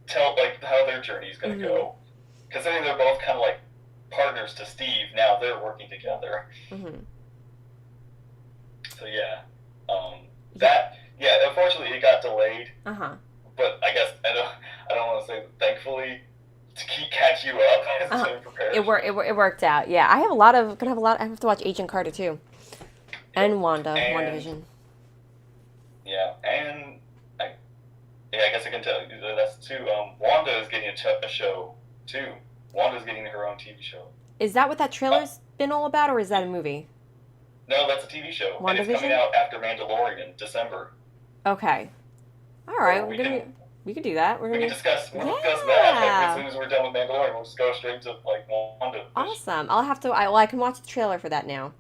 tell, like, how their journey is going to go. Because I think they're both kind of like partners to Steve. Now they're working together. So yeah. Unfortunately it got delayed. But I guess I don't want to say thankfully to catch you up. Prepared. It worked out. Yeah, I have I have to watch Agent Carter too, and WandaVision. Yeah, and I guess I can tell you that's 2. Wanda is getting a show too. Wanda's getting her own TV show. Is that what that trailer's been all about, or is that a movie? No, that's a TV show. WandaVision? And it's coming out after Mandalorian in December. Okay. All right, we can do that. We can discuss that. Like, as soon as we're done with Mandalorian, we'll just go straight to like Wanda. Awesome. I'll have to. I can watch the trailer for that now.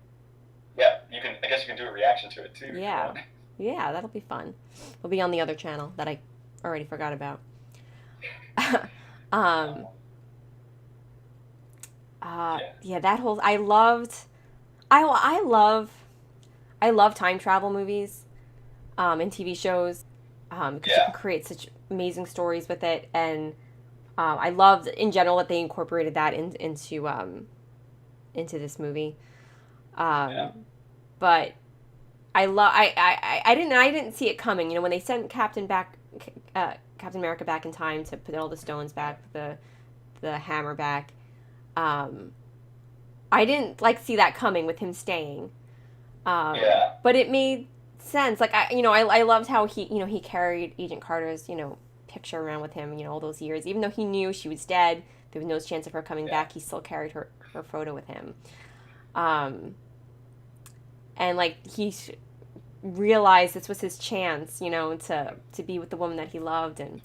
Yeah, you can. I guess you can do a reaction to it too. Yeah, yeah, that'll be fun. It'll be on the other channel that I already forgot about. Yeah, that whole. I love time travel movies, and TV shows. Because you can create such amazing stories with it, and I loved in general that they incorporated that into this movie. But I didn't see it coming. You know, when they sent Captain America back in time to put all the stones back, the hammer back. I didn't see that coming with him staying. But it made sense. Like I loved how he carried Agent Carter's picture around with him all those years, even though he knew she was dead. There was no chance of her coming back. He still carried her photo with him, and he realized this was his chance to be with the woman that he loved. And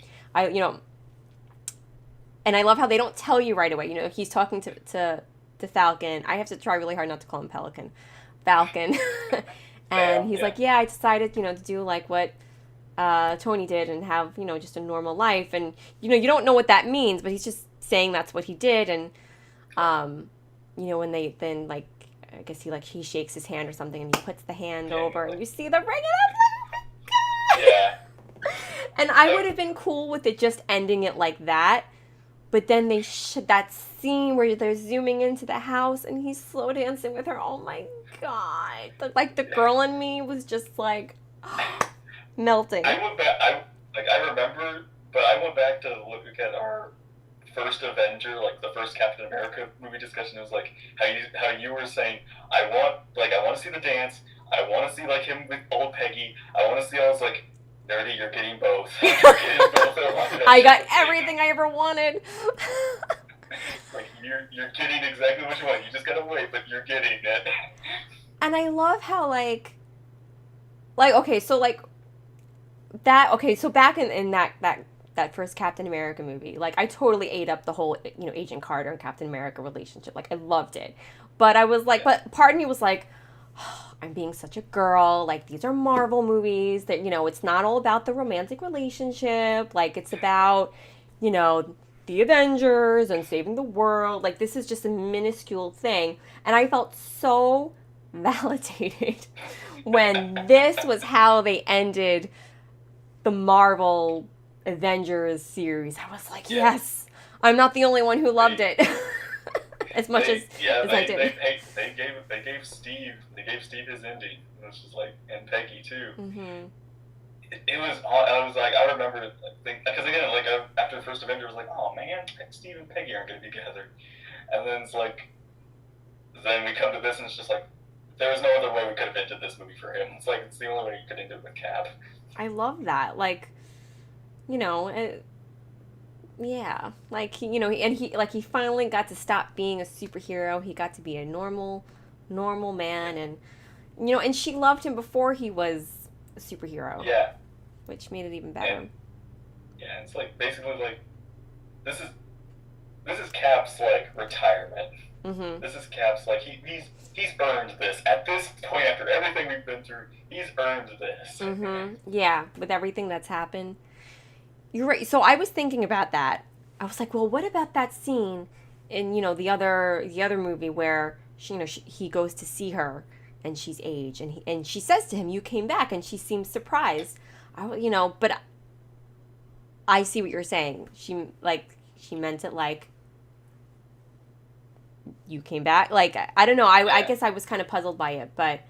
and I love how they don't tell you right away. He's talking to Falcon. I have to try really hard not to call him Falcon. And he's like, I decided, to do what Tony did and have, just a normal life. And, you don't know what that means, but he's just saying that's what he did. And, when they then, I guess he shakes his hand or something and he puts the hand over and you see the ring and I'm like, oh my God. Yeah. And I would have been cool with it just ending it like that. But then that scene where they're zooming into the house and he's slow dancing with her. Oh my God! The girl in me was just melting. I went back. I remember, but I went back to look at our first Avenger, the first Captain America movie discussion. It was how you were saying, I want to see the dance. I want to see him with old Peggy. I want to see. I was like, Nerdy, you're getting both. I got everything I ever wanted. Like you're getting exactly what you want. You just gotta wait, but you're getting it. And I love how okay, so that okay, so back in that first Captain America movie, like I totally ate up the whole Agent Carter and Captain America relationship. Like I loved it, but I was like, Yeah. but part of me was like, oh, I'm being such a girl. Like these are Marvel movies that it's not all about the romantic relationship. Like it's about the Avengers and saving the world. Like this is just a minuscule thing, and I felt so validated when this was how they ended the Marvel Avengers series. I was like, Yeah. yes, I'm not the only one who loved it as much as I did. They gave Steve his ending, which is like, and Peggy too. Mm-hmm. I was like, I remember because again, like after the first Avenger, I was like, oh man, Steve and Peggy aren't gonna be together, and then it's like, then we come to this and it's just like, there was no other way we could have ended this movie for him. It's like it's the only way you could end it with Cap. I love that. Like, yeah, like and he finally got to stop being a superhero. He got to be a normal man, and and she loved him before he was a superhero. Yeah. Which made it even better. And, yeah, it's like basically like this is Cap's like retirement. Mm-hmm. This is Cap's like he's earned this at this point after everything we've been through. He's earned this. Mm-hmm. Yeah, with everything that's happened. You're right. So I was thinking about that. I was like, well, what about that scene in the other movie where he goes to see her and she's aged and she says to him, "You came back," and she seems surprised. But I see what you're saying. She meant it like you came back. Like I don't know. I guess I was kind of puzzled by it, but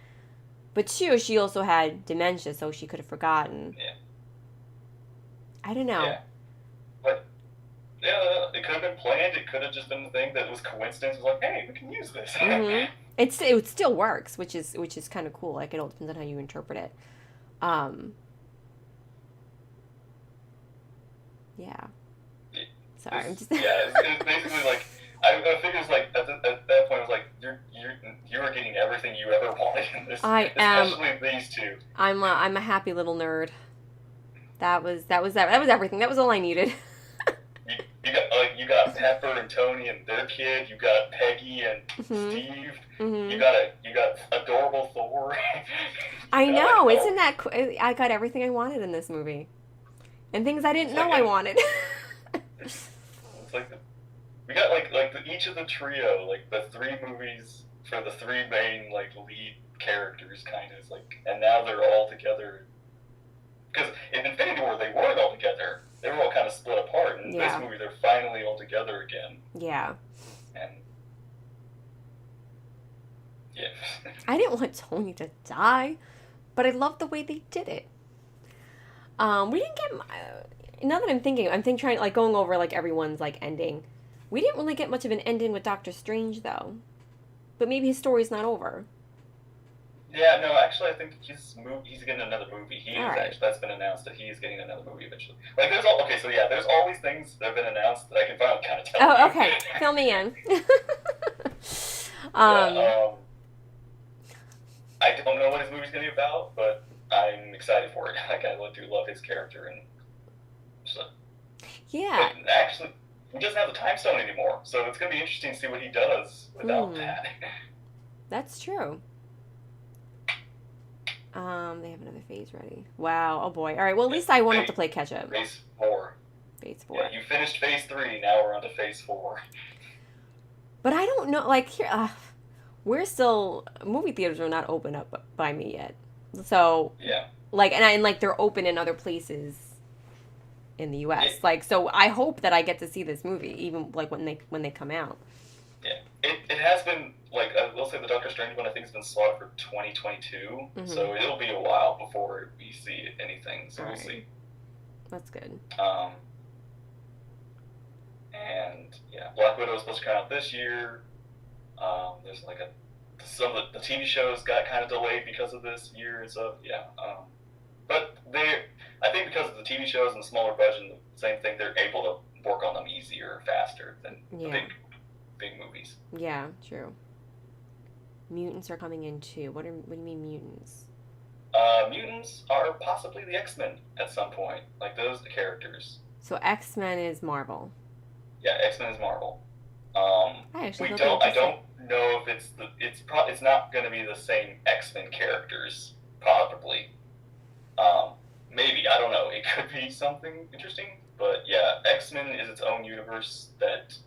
too, she also had dementia, so she could have forgotten. Yeah. I don't know. Yeah. But yeah, it could have been planned. It could have just been the thing that was coincidence. It was like, hey, we can use this. Mm-hmm. It still works, which is kind of cool. Like it all depends on how you interpret it. Yeah. Sorry, I'm just. Yeah, it's basically like I figured it's like at that point I was like you are getting everything you ever wanted in this. Especially these two. I'm a happy little nerd. That was everything. That was all I needed. you got Pepper and Tony and their kid. You got Peggy and Steve. Mm-hmm. You got adorable Thor. I know, isn't that? I got everything I wanted in this movie, and things I didn't know I wanted. It's like we got each of the trio, like the three movies for the three main lead characters, kind of like, and now they're all together. Because in Infinity War they weren't all together; they were all kind of split apart. In this movie, they're finally all together again. Yeah. And yeah. I didn't want Tony to die, but I loved the way they did it. We didn't get. Now that I'm thinking, trying going over everyone's ending. We didn't really get much of an ending with Doctor Strange though, but maybe his story's not over. Yeah, no, actually, I think he's getting another movie. That's been announced that he is getting another movie eventually. There's all these things that have been announced that I can finally kind of tell you. Oh, okay, fill me in. I don't know what his movie's gonna be about, but I'm excited for it. I do love his character, and so. Yeah. But actually, he doesn't have the time stone anymore, so it's gonna be interesting to see what he does without that. That's true. They have another phase ready. Wow. Oh boy. All right. Well, at least I won't have to play catch up. Phase 4. Phase 4. Yeah, you finished phase 3. Now we're on to phase 4. But I don't know. Here, we're still movie theaters are not open up by me yet. So yeah. And they're open in other places in the U.S. So I hope that I get to see this movie even when they come out. Yeah, it has been I will say the Doctor Strange one I think has been slotted for 2022, so it'll be a while before we see anything. So we'll see. That's good. And yeah, Black Widow is supposed to come out this year. There's some of the TV shows got kind of delayed because of this year, so yeah. But I think because of the TV shows and the smaller budget and the same thing, they're able to work on them easier, faster than the Yeah. big movies. Yeah, true. Mutants are coming in too. What do you mean mutants? Mutants are possibly the X-Men at some point, like those characters. So X-Men is Marvel. Yeah, X-Men is Marvel. I actually We thought they were don't. I just like- don't know if it's not going to be the same X-Men characters. Probably. Maybe, I don't know. It could be something interesting, but yeah, X-Men is its own universe that,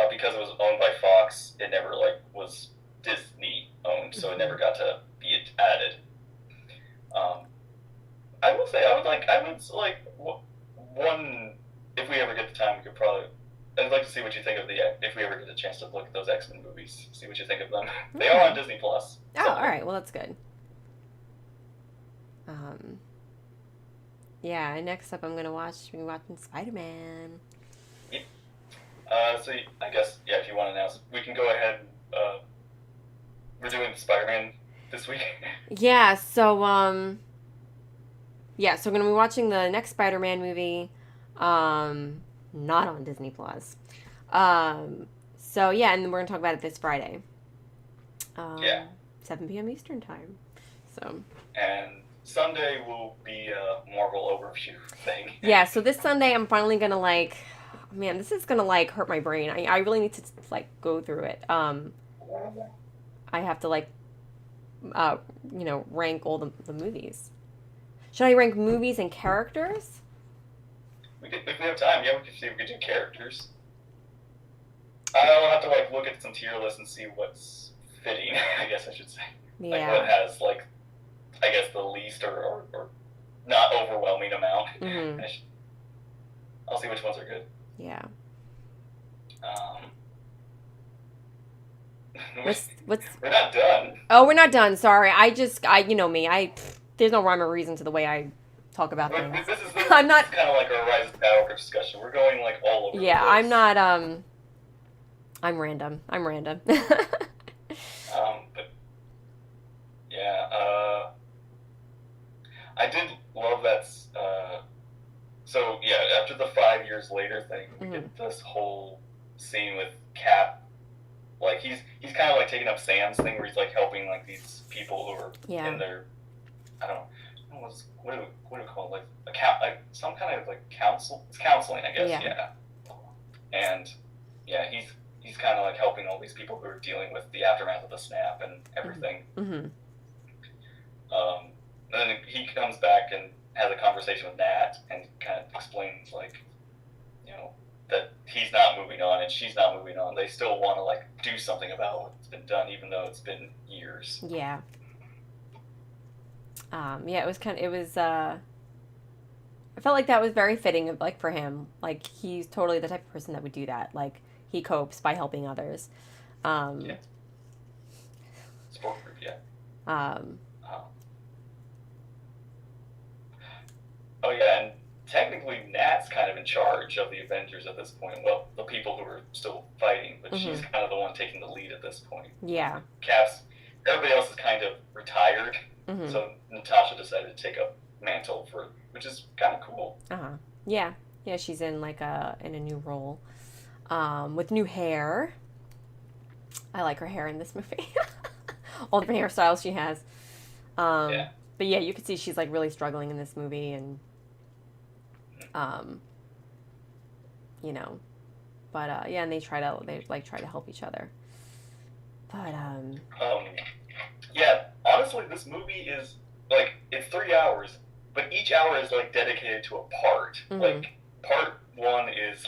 because it was owned by Fox, it never was Disney owned, so it never got to be added. I will say I would like one, if we ever get the time, we could probably. I'd like to see what you think of if we ever get a chance to look at those X-Men movies, see what you think of them. They are on Disney Plus. Oh, all right. Well, that's good. Yeah, and next up I'm gonna be watching Spider-Man. Yeah. So I guess, yeah, if you want to announce, we can go ahead. We're doing Spider-Man this week. Yeah, so we're gonna be watching the next Spider-Man movie, not on Disney Plus. So yeah, and we're gonna talk about it this Friday. 7 p.m. Eastern time. So. And Sunday will be a Marvel overview thing. Yeah, so this Sunday I'm finally gonna man, this is gonna hurt my brain. I really need to go through it. I have to rank all the movies. Should I rank movies and characters? If we have time, yeah, we could do characters. I'll have to look at some tier lists and see what's fitting, I guess I should say. Yeah. What has I guess the least or not overwhelming amount. Mm-hmm. I'll see which ones are good. Yeah. We're not done. Oh, we're not done. Sorry. You know me. There's no rhyme or reason to the way I talk about things. This is I'm not. Kind of like our Rise of Power discussion. We're going all over. Yeah, the place. I'm not. I'm random. But yeah, I did love that. So yeah, after the 5 years later thing, we get this whole scene with Cap. He's kind of taking up Sam's thing, where he's helping these people who are in their, I don't know, what do we call it? Some kind of counsel. It's counseling, I guess. Yeah. And yeah, he's kind of helping all these people who are dealing with the aftermath of the snap and everything. Mm-hmm. Then he comes back and has a conversation with Nat and kind of explains that he's not moving on and she's not moving on. They still want to do something about what's been done, even though it's been years. Yeah. Yeah, it was I felt like that was very fitting of for him. He's totally the type of person that would do that. He copes by helping others. Yeah. Support group, yeah. Oh yeah, and technically Nat's kind of in charge of the Avengers at this point. Well, the people who are still fighting, but she's kind of the one taking the lead at this point. Yeah. Everybody else is kind of retired, so Natasha decided to take up mantle which is kind of cool. Yeah. Yeah, she's in in a new role, with new hair. I like her hair in this movie. All different hairstyles she has. Yeah. But yeah, you can see she's really struggling in this movie, and yeah, and they try to help each other. But yeah, honestly, this movie is it's 3 hours, but each hour is dedicated to a part. Part one is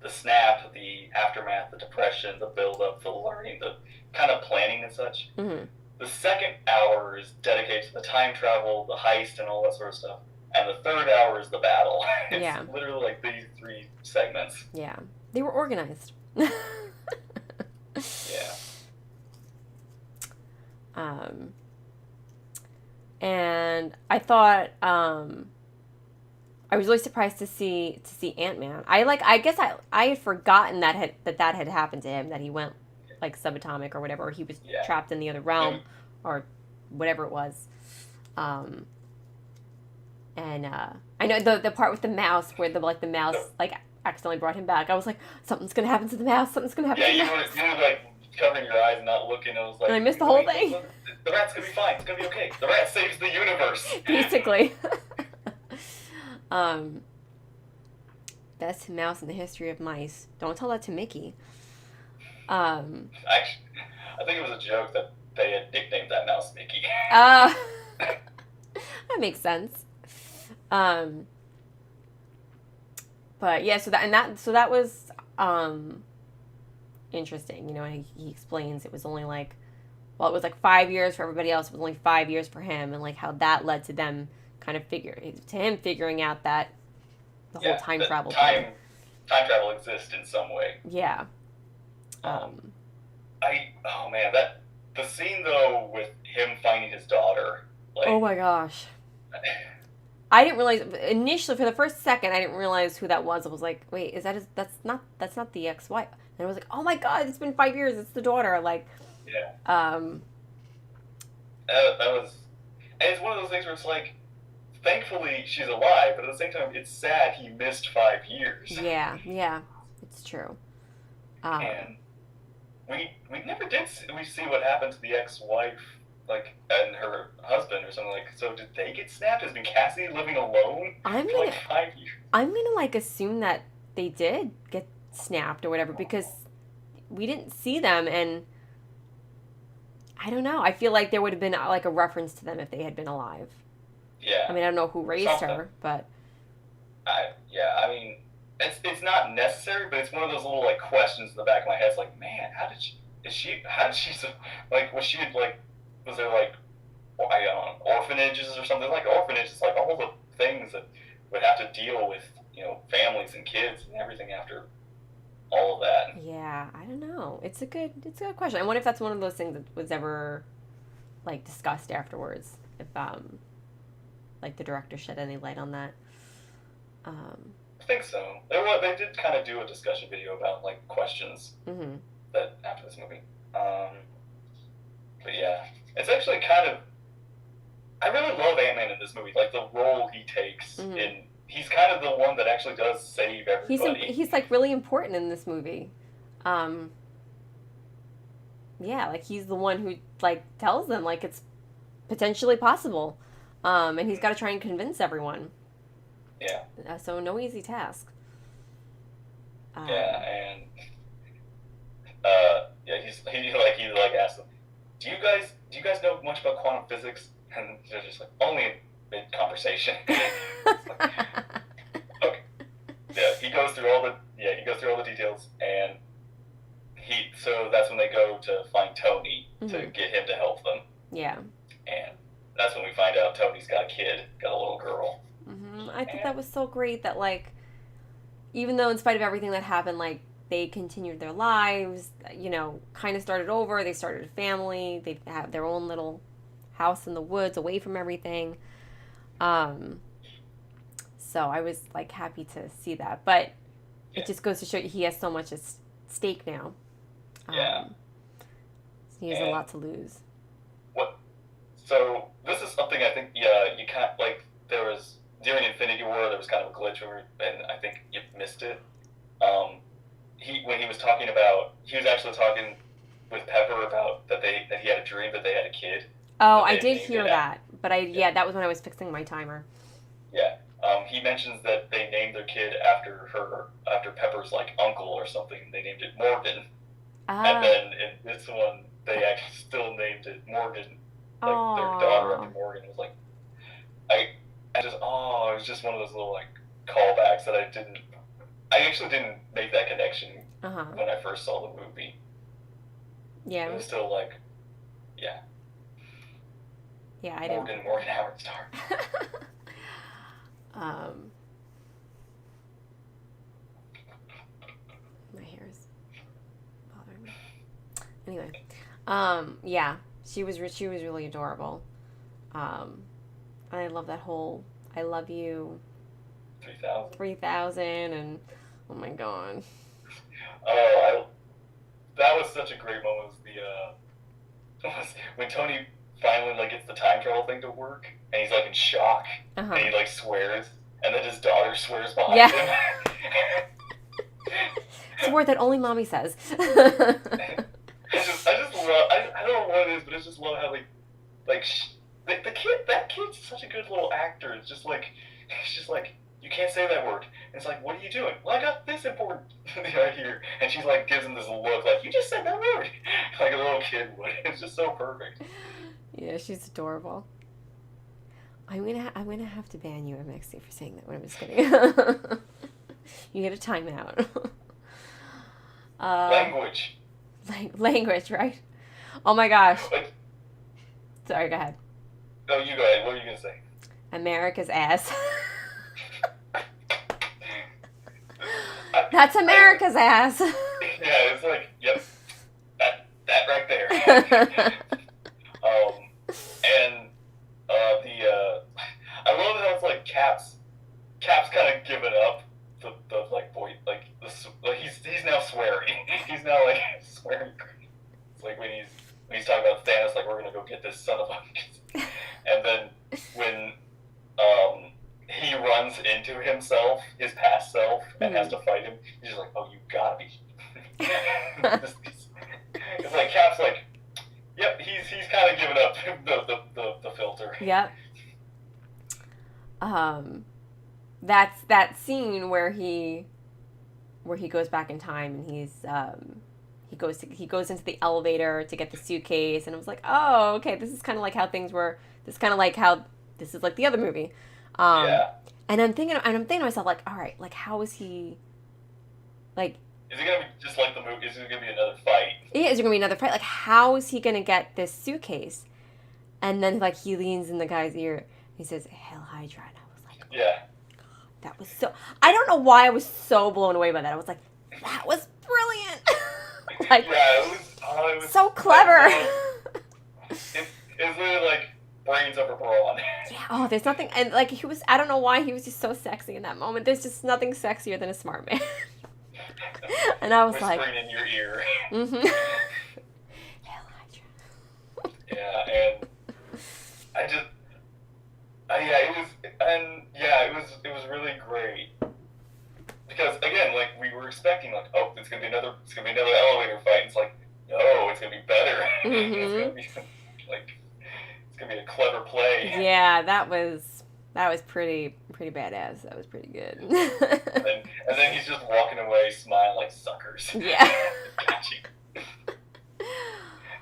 the snap, the aftermath, the depression, the build up, the learning, the kind of planning and such. The second hour is dedicated to the time travel, the heist, and all that sort of stuff. And the third hour is the battle. It's literally these 3 segments. Yeah. They were organized. Yeah. And I thought I was really surprised to see Ant-Man. I guess I had forgotten that had happened to him, that he went subatomic or whatever, or he was trapped in the other realm or whatever it was. And I know the part with the mouse where the mouse like accidentally brought him back. I was like, something's gonna happen to the mouse. Something's gonna happen. Yeah, to the mouse. You were like covering your eyes and not looking. I was like, and I missed the whole thing. The rat's gonna be fine. It's gonna be okay. The rat saves the universe. Basically. Best mouse in the history of mice. Don't tell that to Mickey. Actually, I think it was a joke that they had nicknamed that mouse Mickey. That makes sense. But yeah, so that was interesting. You know, he explains it was only like, well, it was like 5 years for everybody else. It was only 5 years for him, and like how that led to them him figuring out that the whole time travel time travel exists in some way. Yeah. Oh man, the scene though with him finding his daughter. Like, oh my gosh. I didn't realize initially for the first second I didn't realize who that was. I was like, wait, that's not the ex-wife. And I was like, oh my god, it's been 5 years. It's the daughter. Like, yeah. That was, and it's one of those things where it's like, thankfully she's alive, but at the same time, it's sad he missed 5 years. Yeah, it's true. And we never did see what happened to the ex-wife, like, and her husband or something like. So did they get snapped? Has been Cassidy living alone for like 5 years? I'm gonna like assume that they did get snapped or whatever because we didn't see them, and I don't know. I feel like there would have been like a reference to them if they had been alive. Yeah. I mean, I don't know who raised her, but. I mean, it's not necessary, but it's one of those little like questions in the back of my head. It's like, man, how did she like, was she like, was there like, I don't know, orphanages or something? Like orphanages, like all the things that would have to deal with, you know, families and kids and everything after all of that. Yeah, I don't know. It's a good question. I wonder if that's one of those things that was ever like discussed afterwards. If like the director shed any light on that. I think so. They did kind of do a discussion video about like questions that after this movie. But yeah, it's actually kind of. I really love Ant-Man in this movie. Like the role he takes in. He's kind of the one that actually does save everybody. He's like really important in this movie. Yeah, like he's the one who like tells them like it's potentially possible. And he's got to try and convince everyone. Yeah. So no easy task. Yeah, and he asked them, "Do you guys know much about quantum physics?" And they're just like, "Only in mid conversation." Okay. Yeah, he goes through all the details, and so that's when they go to find Tony to get him to help them. Yeah. And that's when we find out Tony's got a little girl. I think that was so great that, like, even though in spite of everything that happened, like, they continued their lives, you know, kind of started over. They started a family. They have their own little house in the woods away from everything. So I was, like, happy to see that. But it just goes to show you he has so much at stake now. He has a lot to lose. So this is something I think, you can't, like, there was, during Infinity War, there was kind of a glitch, and I think you missed it. When he was actually talking with Pepper about that he had a dream that they had a kid. Oh, I did hear that, but that was when I was fixing my timer. Yeah, he mentions that they named their kid after Pepper's like uncle or something. They named it Morgan, and then in this one they actually still named it Morgan, like their daughter after Morgan. It was like, it was just one of those little like callbacks that I actually didn't make that connection when I first saw the movie. Yeah. It was still like, yeah. Yeah, I didn't. Morgan Howard Starr. My hair is bothering me. Anyway, yeah, she was really adorable. I love that whole "I love you" 3,000 and oh my god. That was such a great moment. Was when Tony finally like gets the time travel thing to work, and he's like in shock, and he like swears, and then his daughter swears behind him. It's a word that only mommy says. I just love. I don't know what it is, but I just love how the kid. That kid's such a good little actor. It's just like you can't say that word. And it's like, what are you doing? Well, I got this important right here, and she's like gives him this look like you just said that word, like a little kid would. It's just so perfect. Yeah, she's adorable. I'm gonna have to ban you, MXC, for saying that. I'm just kidding. You get a timeout. Language. Language, right? Oh my gosh. Sorry, go ahead. No, you go ahead. What were you gonna say? America's ass. That's America's ass. Yeah, it's like, yep, that right there. And I love how it's like Cap's kind of given up the like boy like he's now swearing. He's now like swearing. It's like when he's talking about Thanos, like we're gonna go get this son of a. And then when he runs into himself, his past self, and has to fight him, he's just like, oh, you gotta be. It's like Cap's like, yep, he's kind of given up the filter. Yep. That's that scene where he goes back in time and he goes into the elevator to get the suitcase, and I was like, oh, okay, this is kind of like how things were. This is kind of like how this is like the other movie. Yeah. And I'm thinking to myself, like, all right, like, how is he, like... Is it going to be just like the movie? Is it going to be another fight? Yeah, is there going to be another fight? Like, how is he going to get this suitcase? And then, like, he leans in the guy's ear. He says, Hail Hydra. And I was like, oh, yeah. God, that was so... I don't know why I was so blown away by that. I was like, that was brilliant. Like, yeah, it was so clever. It's literally like brains over brawn. Yeah, oh, there's nothing, and like he was, I don't know why he was just so sexy in that moment. There's just nothing sexier than a smart man. And I was whispering like, in your ear. Mm-hmm. Hell, Hydra. Yeah, and it was really great. Because again, like we were expecting, like, oh, it's gonna be another elevator fight. It's like, no, it's gonna be better. Mm-hmm. It's gonna be like, it's gonna be a clever play. Yeah, that was pretty badass. That was pretty good. and then he's just walking away, smiling like suckers. Yeah.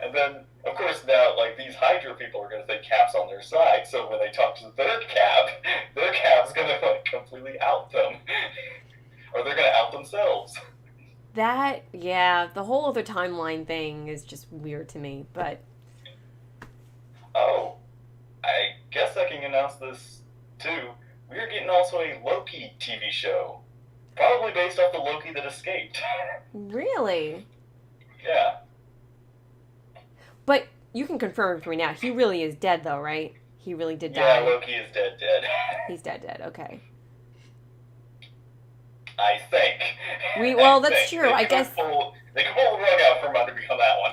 And then, of course, now like these Hydra people are gonna think Cap's on their side. So when they talk to their Cap's gonna like completely out them. Or they're going to out themselves. That, yeah, the whole other timeline thing is just weird to me, but... Oh, I guess I can announce this, too. We're getting also a Loki TV show. Probably based off the Loki that escaped. Really? Yeah. But you can confirm for me now, he really is dead, though, right? He really did die. Yeah, Loki is dead. He's dead, okay. I think. That's true. I guess they can pull the rug out from under me on that one.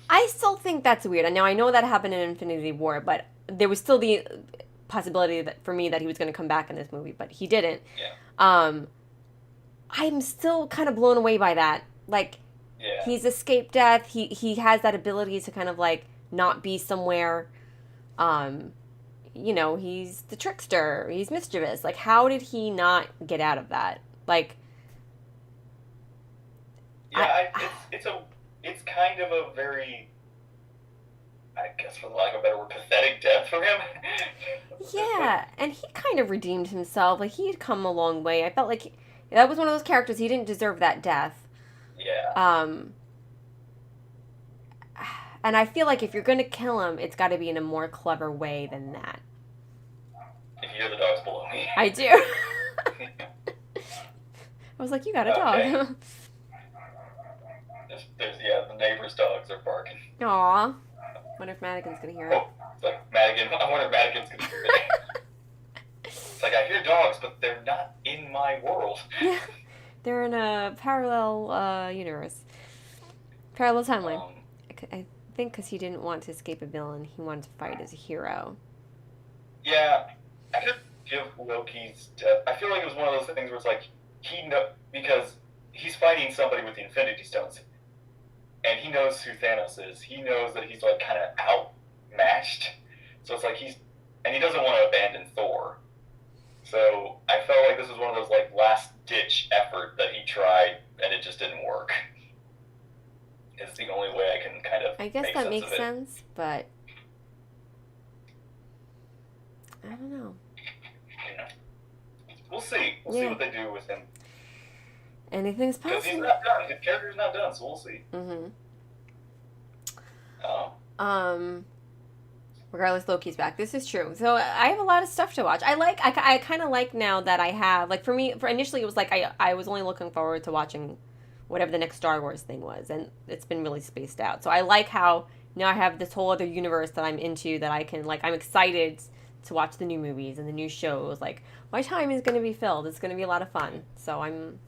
I still think that's weird. Now I know that happened in Infinity War, but there was still the possibility that for me that he was going to come back in this movie, but he didn't. Yeah. I'm still kind of blown away by that. Like, yeah. He's escaped death. He has that ability to kind of like not be somewhere. You know, he's the trickster. He's mischievous. Like, how did he not get out of that? Like, yeah, it's kind of a very, I guess for lack of a better word, pathetic death for him. Yeah, and he kind of redeemed himself. Like, he had come a long way. I felt like that was one of those characters, he didn't deserve that death. Yeah. And I feel like if you're going to kill him, it's got to be in a more clever way than that. If you hear the dogs below me. I do. I was like, you got a dog. The neighbor's dogs are barking. Aw. Wonder if Madigan's going to hear it. Oh, it's like Madigan. I wonder if Madigan's going to hear it. It's like, I hear dogs, but they're not in my world. Yeah. They're in a parallel universe. Parallel timeline. think because he didn't want to escape a villain, he wanted to fight as a hero. Yeah, I could give Loki's death. I feel like it was one of those things where it's like because he's fighting somebody with the Infinity Stones, and he knows who Thanos is. He knows that he's like kind of outmatched. So it's like and he doesn't want to abandon Thor. So I felt like this was one of those like last ditch effort that he tried and it just didn't work. It's the only way I can kind of. I guess that makes sense, but I don't know. Yeah. We'll see. We'll see what they do with him. Anything's possible. Because he's not done. His character's not done, so we'll see. Regardless, Loki's back. This is true. So I have a lot of stuff to watch. I kind of like now that I have, like, for initially it was like I was only looking forward to watching whatever the next Star Wars thing was, and it's been really spaced out. So I like how now I have this whole other universe that I'm into that I can, like, I'm excited to watch the new movies and the new shows. Like, my time is going to be filled. It's going to be a lot of fun. So I'm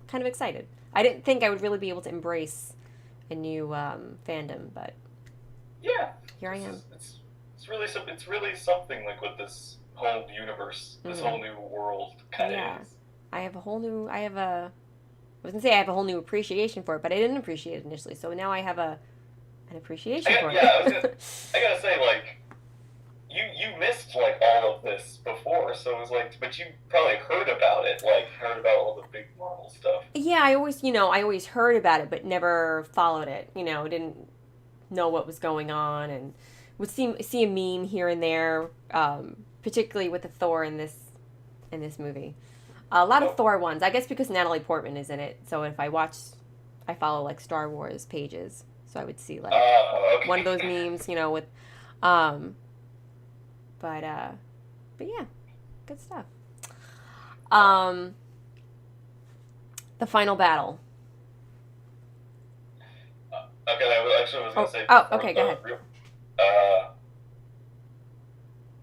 kind of excited. I didn't think I would really be able to embrace a new fandom, but yeah, here I am. It's really something, like, with this whole universe, this whole new world kind of is. I have a whole new appreciation for it, but I didn't appreciate it initially. So now I have an appreciation for it. Yeah, I gotta say, like, you missed, like, all of this before, so it was like, but you probably heard about it, like, heard about all the big Marvel stuff. Yeah, I always heard about it, but never followed it. Didn't know what was going on, and would see a meme here and there, particularly with the Thor in this movie. A lot of Thor ones, I guess, because Natalie Portman is in it. So if I follow, like, Star Wars pages, so I would see, like, one of those memes, with, but yeah, good stuff. The final battle. Okay, I was going to say. Oh, okay, go ahead.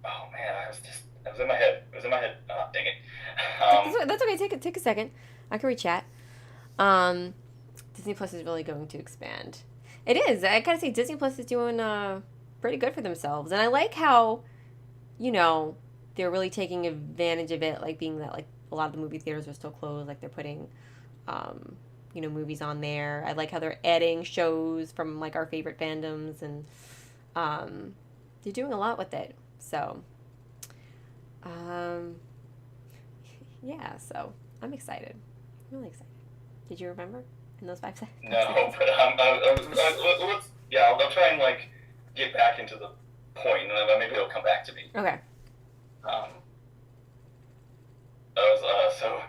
Oh man, I was in my head. It was in my head. Oh, dang it. That's okay. Take a second. I can rechat. Disney Plus is really going to expand. It is. I gotta say, Disney Plus is doing pretty good for themselves, and I like how, they're really taking advantage of it, like being that, like, a lot of the movie theaters are still closed. Like, they're putting, movies on there. I like how they're adding shows from, like, our favorite fandoms, and they're doing a lot with it. So, yeah, so I'm excited. I'm really excited. Did you remember in those 5 seconds? No, but I'll try and, like, get back into the point, and then maybe it'll come back to me. Okay. So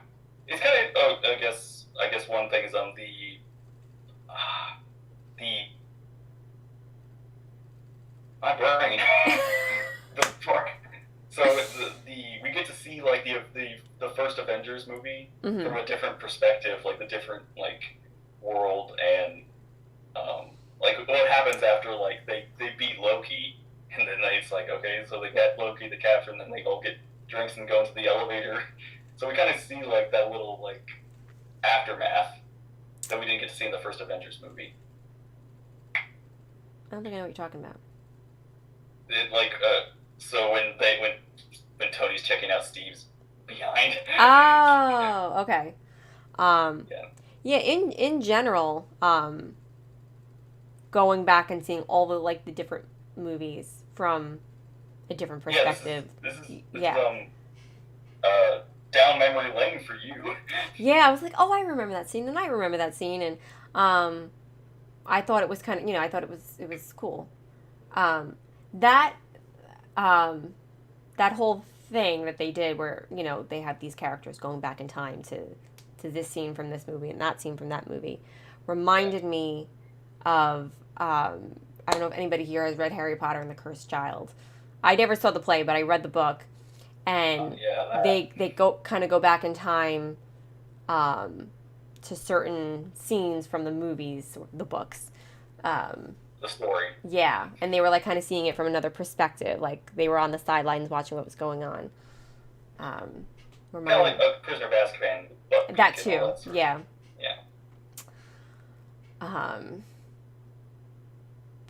it's kind of, I guess one thing is the my brain. The part. So we get to see, like, the first Avengers movie from a different perspective, like the different, like, world, and like what happens after, like, they beat Loki, and then it's like, okay, so they get Loki the capture, and then they all get drinks and go into the elevator. So we kind of see, like, that little, like, aftermath that we didn't get to see in the first Avengers movie. I don't think I know what you're talking about. So when Tony's checking out Steve's behind. Oh, okay. Yeah. In general, going back and seeing all the, like, the different movies from a different perspective. This is down memory lane for you. Yeah, I was like, oh, I remember that scene, and I remember that scene, and I thought it was kind of, I thought it was cool. That whole thing that they did where, they have these characters going back in time to this scene from this movie and that scene from that movie reminded me of, I don't know if anybody here has read Harry Potter and the Cursed Child. I never saw the play, but I read the book, and they go back in time to certain scenes from the movies, the books. The story. Yeah, and they were, like, kind of seeing it from another perspective. Like, they were on the sidelines watching what was going on. Kind of like Prisoner of Azkaban. That too, yeah. Yeah.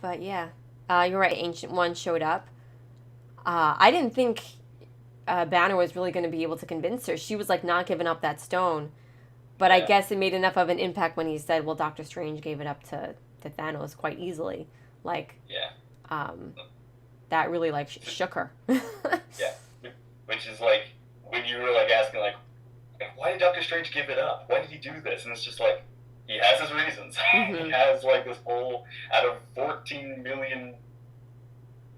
But yeah, you're right. Ancient One showed up. I didn't think Banner was really going to be able to convince her. She was like not giving up that stone. But I guess it made enough of an impact when he said, well, Doctor Strange gave it up to Thanos quite easily. Like, that really, like, shook her. Yeah. Which is, like, when you were, like, asking, like, why did Doctor Strange give it up? Why did he do this? And it's just, like, he has his reasons. He has, like, this whole, out of 14 million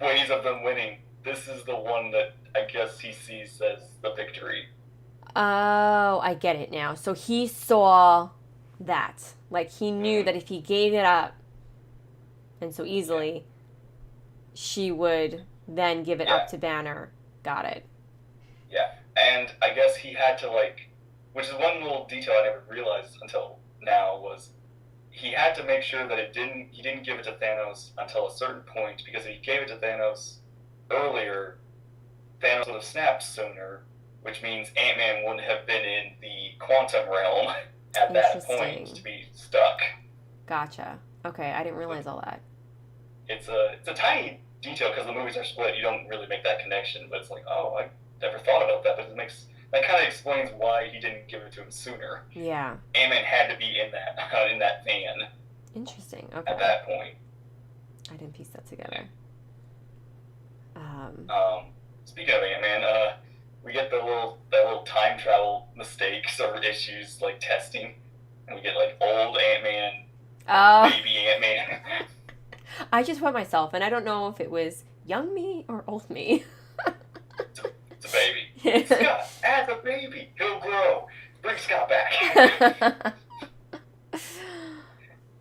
ways of them winning, this is the one that I guess he sees as the victory. Oh, I get it now. So he saw that. Like, he knew that if he gave it up, and so easily, she would then give it up to Banner. Got it. Yeah, and I guess he had to, like, which is one little detail I never realized until now, was he had to make sure that he didn't give it to Thanos until a certain point, because if he gave it to Thanos earlier, Thanos would have snapped sooner, which means Ant-Man wouldn't have been in the quantum realm at that point to be stuck. Gotcha. Okay, I didn't realize all that. It's a tiny detail because the movies are split. You don't really make that connection, but it's like, oh, I never thought about that. But that kind of explains why he didn't give it to him sooner. Yeah. Ant-Man had to be in that van. Interesting. Okay. At that point. I didn't piece that together. Speaking of Ant-Man, we get that little time travel mistakes or issues like testing, and we get like old Ant-Man, baby Ant-Man. I just went myself, and I don't know if it was young me or old me. It's a baby. Scott, as a baby, he'll grow. Bring Scott back.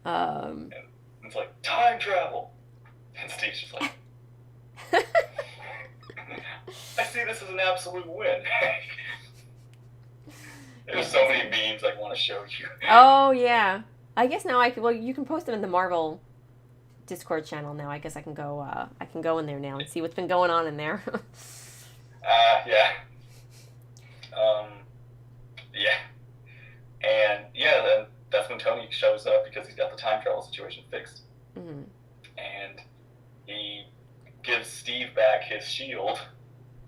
And it's like time travel, and Steve's just like, I see this as an absolute win. There's so many memes I want to show you. Oh yeah, I guess now you can post them in the Marvel Discord channel now. I guess I can go in there now and see what's been going on in there. Yeah. And then that's when Tony shows up because he's got the time travel situation fixed. Mm-hmm. And he gives Steve back his shield,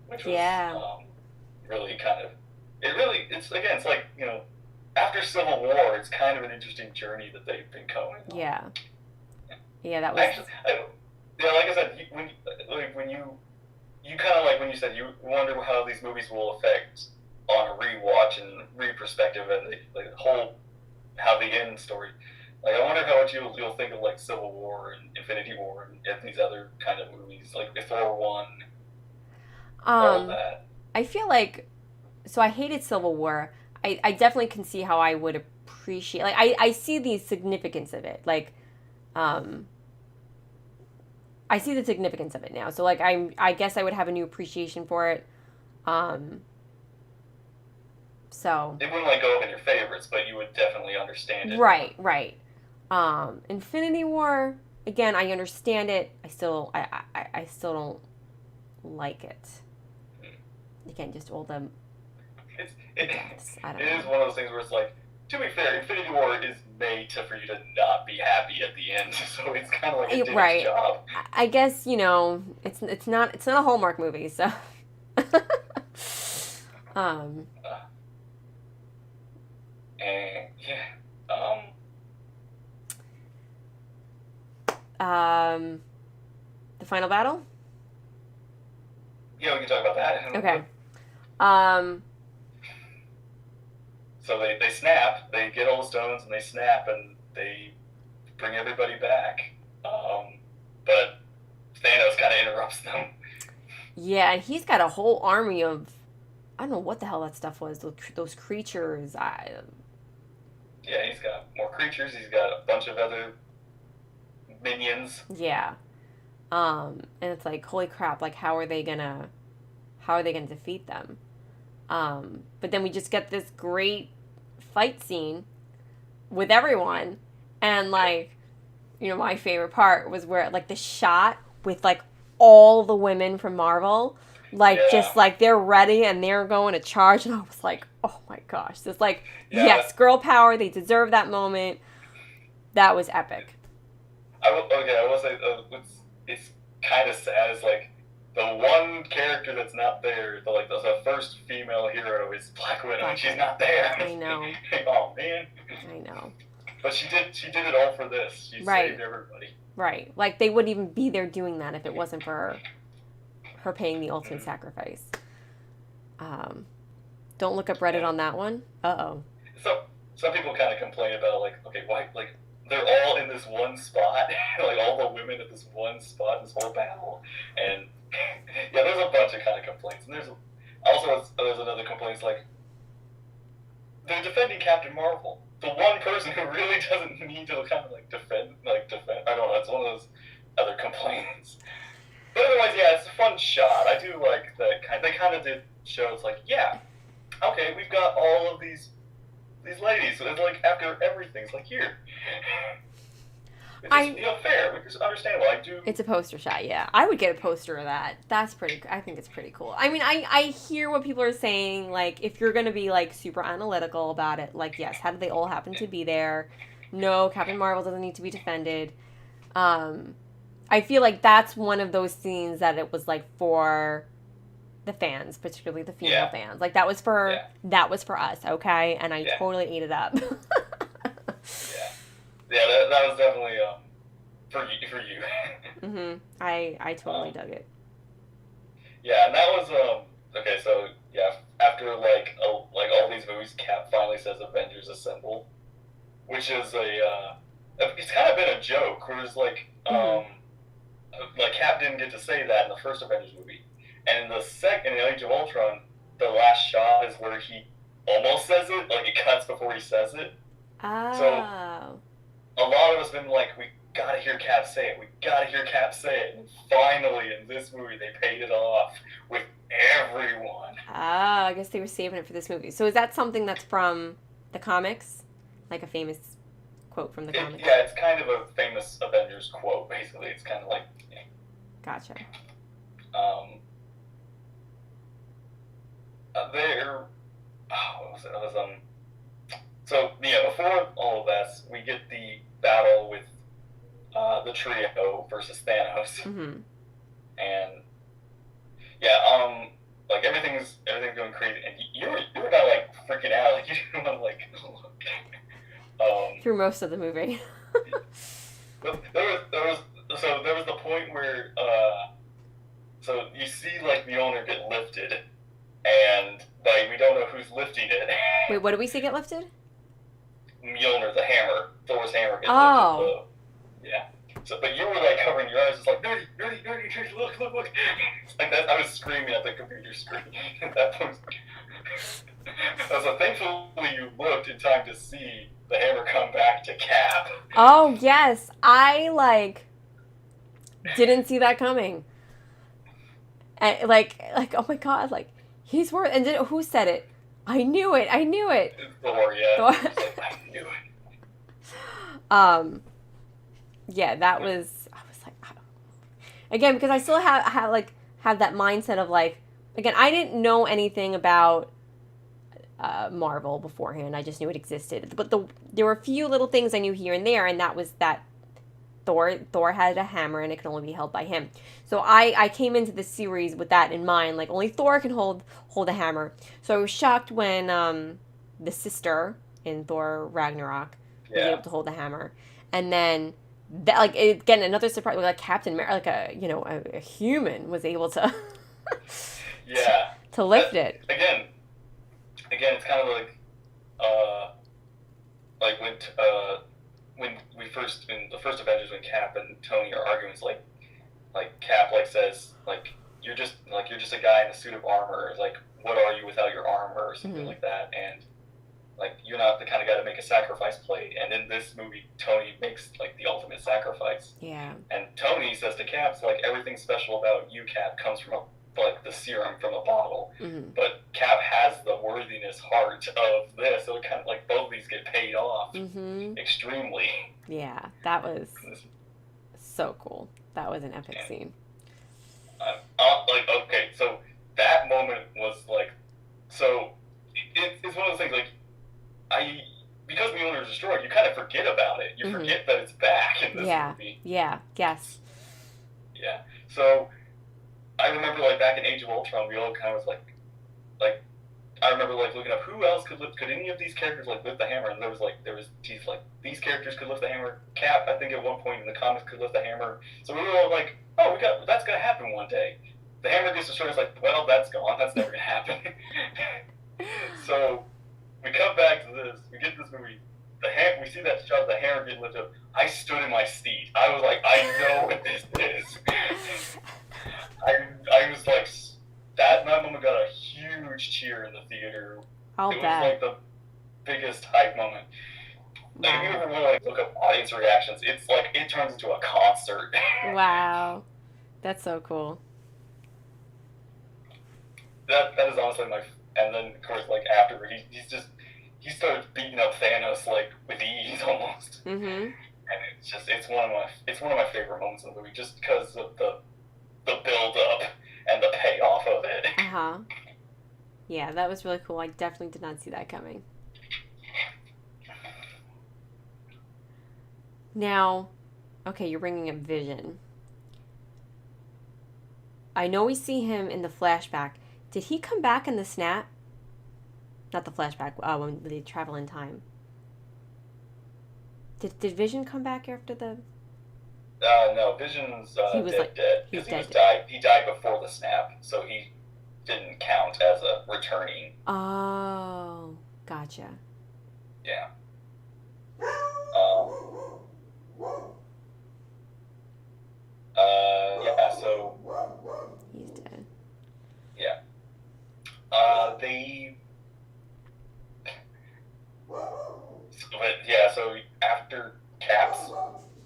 which was really kind of, it's like, you know, after Civil War, it's kind of an interesting journey that they've been going on. Yeah, that was... Actually, like I said, when you kind of like when you said you wonder how these movies will affect on a rewatch and reperspective and the whole, how the end story. Like, I wonder how much you'll think of like Civil War and Infinity War and these other kind of movies, like Thor 1, all of that. I feel like, so I hated Civil War. I definitely can see how I would appreciate, like, I see the significance of it. Like, I see the significance of it now. So, like, I guess I would have a new appreciation for it. So it wouldn't like go up in your favorites, but you would definitely understand it. Right. Infinity War, again, I understand it. I still don't like it. Again, just all them. It is one of those things where it's like, to be fair, Infinity War is made for you to not be happy at the end, so it's kind of like it did its job. I guess, you know, it's not a Hallmark movie, so. The final battle? Yeah, we can talk about that. Okay. So they snap, they get all the stones, and they snap, and they bring everybody back. But Thanos kind of interrupts them. Yeah, and he's got a whole army of, I don't know what the hell that stuff was, those creatures. Yeah, he's got more creatures, he's got a bunch of other minions. Yeah. And it's like, holy crap, like, how are they gonna defeat them? But then we just get this great fight scene with everyone, and like, you know, my favorite part was where like the shot with like all the women from Marvel, like just like they're ready and they're going to charge, and I was like, oh my gosh, this like yes, girl power, they deserve that moment. That was epic. I will say it's kind of sad. It's like the one character that's not there, the first female hero is Black Widow, and she's not there. I know. Oh man. I know. But she did it all for this. She saved everybody. Right. Like they wouldn't even be there doing that if it wasn't for her paying the ultimate sacrifice. Don't look up Reddit on that one. Uh-oh. So some people kind of complain about okay, why they're all in this one spot, all the women at this one spot in this whole battle, and yeah, there's a bunch of kind of complaints, and there's another complaint, they're defending Captain Marvel, the one person who really doesn't need to kind of defend. I don't know, it's one of those other complaints. But otherwise, yeah, it's a fun shot. I do like that they kind of did show. It's yeah, okay, we've got all of these ladies. So it's after everything, it's here. It's fair, which is understandable. I do. It's a poster shot, yeah. I would get a poster of that. That's pretty. I think it's pretty cool. I mean, I hear what people are saying. If you're gonna be super analytical about it, yes, how did they all happen to be there? No, Captain Marvel doesn't need to be defended. I feel like that's one of those scenes that it was for the fans, particularly the female fans. That was for us, okay? And I totally ate it up. That was definitely for you. Mhm. I totally dug it. Yeah, and that was okay. So yeah, after all these movies, Cap finally says "Avengers Assemble," which is it's kind of been a joke. Where it's Cap didn't get to say that in the first Avengers movie. And in the second, in Age of Ultron, the last shot is where he almost says it. It cuts before he says it. Oh. So a lot of us have been we gotta hear Cap say it. We gotta hear Cap say it. And finally, in this movie, they paid it off with everyone. Ah, I guess they were saving it for this movie. So is that something that's from the comics? A famous quote from the comics? Yeah, it's kind of a famous Avengers quote, basically. It's kind of yeah. Gotcha. What was it? So yeah, before all of this, we get the battle with the trio versus Thanos, and yeah, everything's going crazy, and you were kind of freaking out, you didn't want to look. Through most of the movie. there was the point where so you see Mjolnir get lifted, and we don't know who's lifting it. Wait, what did we see get lifted? Mjolnir, the hammer, Thor's hammer gets lifted. Yeah. So, but you were covering your eyes, just nerdy, look. That. I was screaming at the computer screen at that point. So thankfully you looked in time to see the hammer come back to Cap. Oh yes, I didn't see that coming. And oh my god, he's worth. And who said it? I knew it. It's Thor, yeah. Thor. I knew it. Yeah, that was. I was I don't know. Again, because I still have that mindset of again, I didn't know anything about Marvel beforehand. I just knew it existed. But there were a few little things I knew here and there, and that was that Thor had a hammer and it can only be held by him. So I came into this series with that in mind. Only Thor can hold a hammer. So I was shocked when the sister in Thor Ragnarok was able to hold the hammer. And then that again, another surprise, Captain America, a human was able to to lift it. Again, it's kind of when we first, in the first Avengers, when Cap and Tony are arguing, it's Cap says you're just a guy in a suit of armor. What are you without your armor, or something like that, and you're not the kind of guy to make a sacrifice play. And in this movie, Tony makes the ultimate sacrifice. Yeah. And Tony says to Cap, everything special about you, Cap, comes from the serum from a bottle. But Cap has the worthiness heart of this, so it kind of both of these get paid off extremely. Yeah, that was so cool. That was an epic scene. Okay, so that moment was so it's one of those things because Mjolnir is destroyed, you kind of forget about it. You forget that it's back in this movie. Yeah. Yes. Yeah. So I remember like back in Age of Ultron, we all kind of was like I remember like looking up who else could any of these characters like lift the hammer, and there was teeth like these characters could lift the hammer. Cap, I think at one point in the comics could lift the hammer. So we were all like, oh, that's gonna happen one day. The hammer gets destroyed. It's like, well, that's gone. That's never gonna happen. So we come back to this. We get this movie. We see that shot of the hammer getting lifted up. I stood in my seat. I was like, I know what this is. I was like, that moment got a huge cheer in the theater. I'll it bet. was like the biggest hype moment. Like, if you ever want to look up audience reactions, it's like it turns into a concert. Wow, that's so cool. That is honestly and then of course like after he started beating up Thanos like with ease almost. And it's one of my favorite moments in the movie just because of the build up and the payoff of it. Yeah, that was really cool. I definitely did not see that coming. Now, okay, you're bringing up Vision. I know we see him in the flashback. Did he come back in the snap? Not the flashback, when they travel in time. Did Vision come back after the... No, Vision's dead. He died before the snap, so he didn't count as a returning. Oh, gotcha. Yeah. Yeah, so... He's dead. Yeah. So after Cap's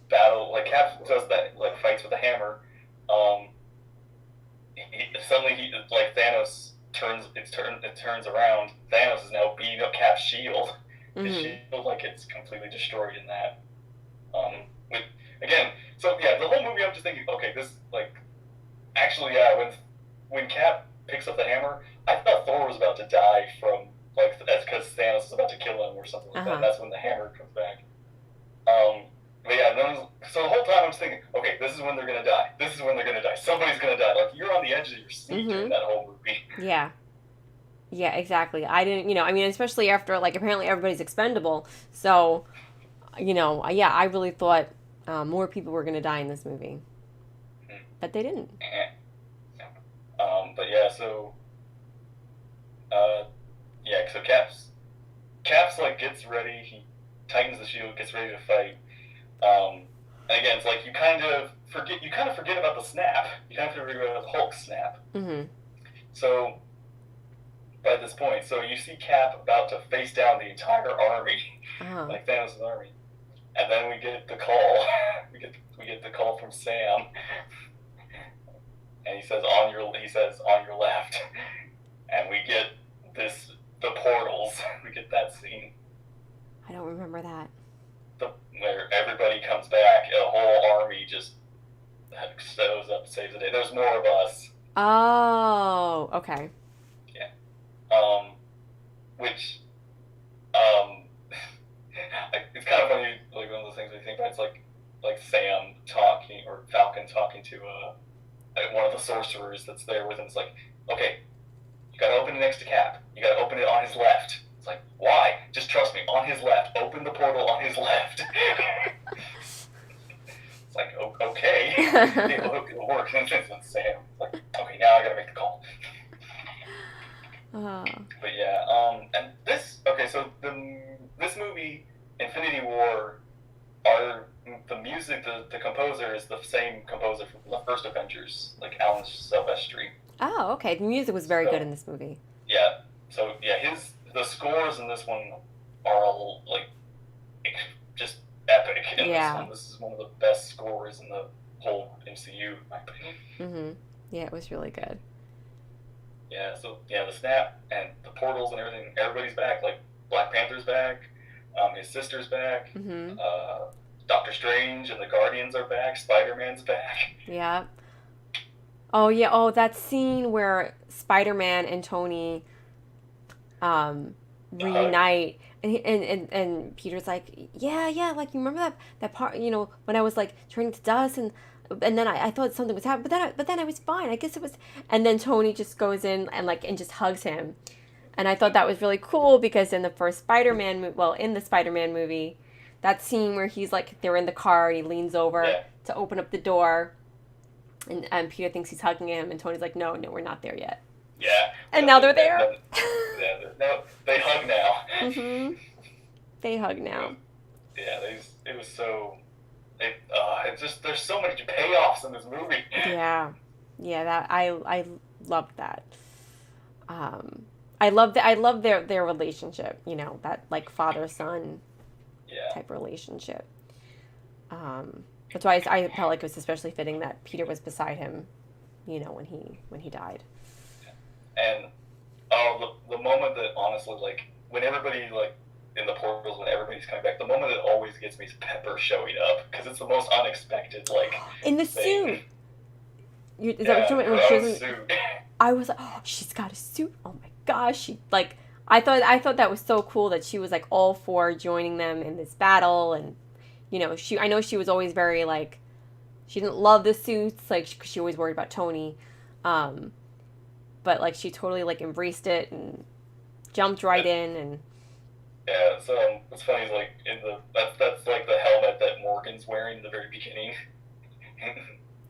battle, like Cap does that, like fights with a hammer, suddenly Thanos turns around. Thanos is now beating up Cap's shield. His shield, like, it's completely destroyed in that. The whole movie I'm just thinking, okay, this, like, actually, yeah, when Cap picks up the hammer, I thought Thor was about to die from, like, that's because Thanos is about to kill him or something like that, and that's when the hammer comes back. But yeah, so the whole time I'm just thinking, okay, this is when they're gonna die. This is when they're gonna die. Somebody's gonna die. Like, you're on the edge of your seat during that whole movie. Yeah. Yeah, exactly. I didn't, especially after, like, apparently everybody's expendable. So, yeah, I really thought more people were going to die in this movie. But they didn't. But yeah, so Cap's like gets ready, he tightens the shield, gets ready to fight. And again, it's like you kind of forget about the snap. You kind of forget about the Hulk snap. So by this point, so you see Cap about to face down the entire army, like Thanos' army, and then we get the call. we get the call from Sam, and he says on your left, and we get the portals. We get that scene. I don't remember that. Where everybody comes back, a whole army just shows up, saves the day. There's more of us. Oh, okay. Yeah. It's kind of funny, like one of those things we think about. It's like Sam talking, or Falcon talking to one of the sorcerers that's there with him. It's like, okay, you gotta open it next to Cap. You gotta open it on his left. It's like, why? Just trust me, on his left. Open the portal on his left. It's like, okay. It'll work. And Sam. It's like, okay, now I gotta make the call. But yeah, and this movie, Infinity War, the music, the composer is the same composer from the first Avengers, like Alan Silvestri. Oh, okay. The music was very good in this movie. Yeah. So yeah, the scores in this one are all like just epic. In this one, this is one of the best scores in the whole MCU, in my opinion. Yeah, it was really good. Yeah. So yeah, the snap and the portals and everything. Everybody's back. Like Black Panther's back. His sister's back. Doctor Strange and the Guardians are back. Spider-Man's back. Yeah. Oh yeah. Oh, that scene where Spider-Man and Tony, reunite. And Peter's like, yeah, like, you remember that part, when I was like turning to dust, and then I thought something was happening, but then I was fine. I guess it was. And then Tony just goes in and just hugs him, and I thought that was really cool because in the first in the Spider-Man movie, that scene where he's like, they're in the car and he leans over to open up the door, and Peter thinks he's hugging him, and Tony's like, no, we're not there yet. Yeah. And now they're there. No, they hug now. Mm-hmm. They hug now. Yeah, it was so. It's just, there's so many payoffs in this movie. Yeah, that I loved that. I love their relationship. That like father son type relationship. That's why I felt like it was especially fitting that Peter was beside him, when he died. And the moment that, honestly, like, when everybody, like, in the portals, when everybody's coming back, the moment that always gets me is Pepper showing up, because it's the most unexpected, like, in the thing. Suit. Is that what you're talking about? Suit. I was like, oh, she's got a suit. Oh my gosh, I thought that was so cool that she was like all for joining them in this battle, and I know she was always very like, she didn't love the suits, like, cause she always worried about Tony, but like she totally like embraced it and jumped right in. And yeah, so what's funny is, like, that's like the helmet that Morgan's wearing in the very beginning.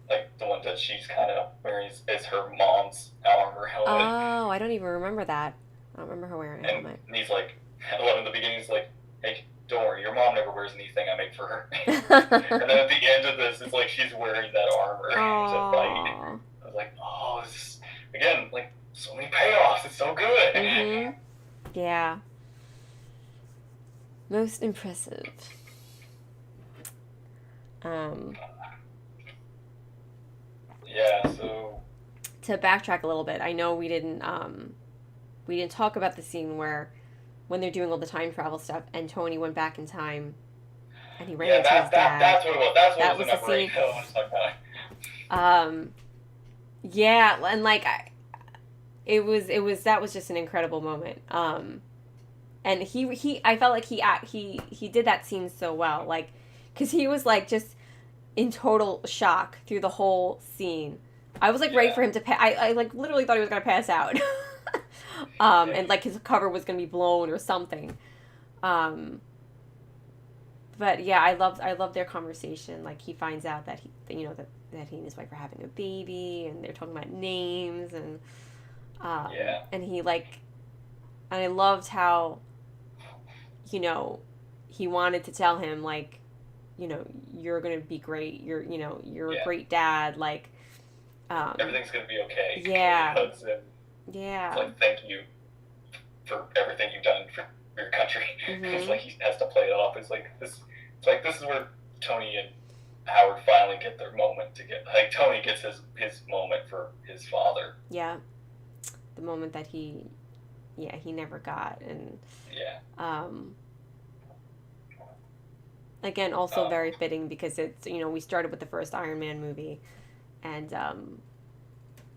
Like, the one that she's kind of wearing is her mom's armor helmet. Oh, I don't even remember that. I don't remember her wearing a helmet. And he's like, in the beginning, he's like, hey, don't worry, your mom never wears anything I make for her. And then at the end of this, it's like she's wearing that armor to fight. I was like, oh, this is, again, like, so many payoffs. It's so good. Mm-hmm. Yeah. Most impressive. Yeah, so to backtrack a little bit, I know we didn't talk about the scene when they're doing all the time travel stuff and Tony went back in time and he ran into his dad. That's what it was. That was the scene. About. Yeah, and like that was just an incredible moment. And I felt like he did that scene so well, like, because he was like just in total shock through the whole scene. I was like ready for him to I like literally thought he was gonna pass out. And like his cover was gonna be blown or something. But yeah, I love their conversation. Like, he finds out that that he and his wife are having a baby, and they're talking about names, and and he like, and I loved how, he wanted to tell him, like, you're gonna be great. You're a great dad. Like, everything's gonna be okay. Yeah. He hugs him. Yeah. It's like, thank you for everything you've done for your country. Mm-hmm. It's like he has to play it off. It's like this is where Tony and Howard finally get their moment to get. Like, Tony gets his moment for his father. Yeah. The moment that he never got, and again, also very fitting because it's, we started with the first Iron Man movie, and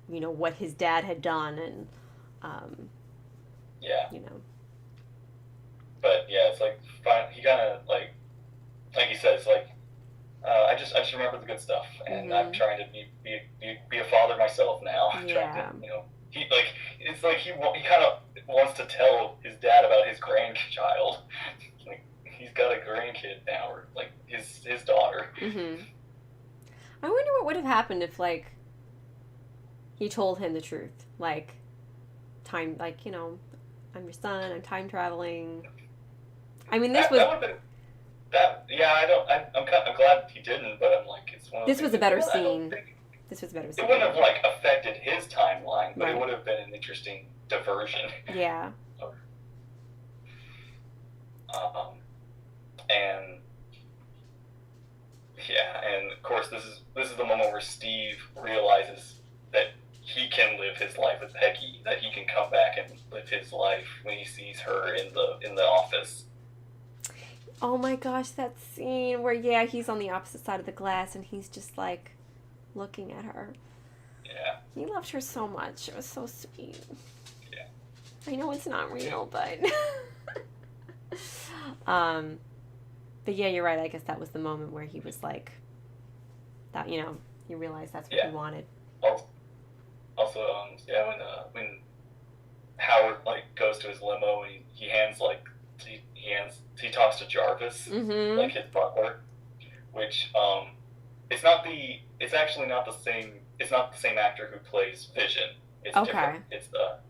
what his dad had done, and But yeah, it's like he kind of like he says, like, I just remember the good stuff, and I'm trying to be a father myself now. I'm trying to, it's like he kind of wants to tell his dad about his grandchild. Like, he's got a grandkid now, or like his daughter. Mm-hmm. I wonder what would have happened if, like, he told him the truth, like, I'm your son, I'm time traveling. I mean, this was. That would have been, I'm glad he didn't, but I'm like, it's one of this was a better scene. It wouldn't have, like, affected his timeline, but it would have been an interesting diversion. Yeah. And of course, this is the moment where Steve realizes that he can live his life with Peggy, that he can come back and live his life when he sees her in the office. Oh my gosh, that scene where he's on the opposite side of the glass and he's just like looking at her. Yeah. He loved her so much. It was so sweet. Yeah. I know it's not real, but but yeah, you're right. I guess that was the moment where he was like, that, you know, he realized that's what he wanted. Also, when Howard like goes to his limo and he hands like he talks to Jarvis, like his butler, which it's actually not the same actor who plays Vision. It's different. But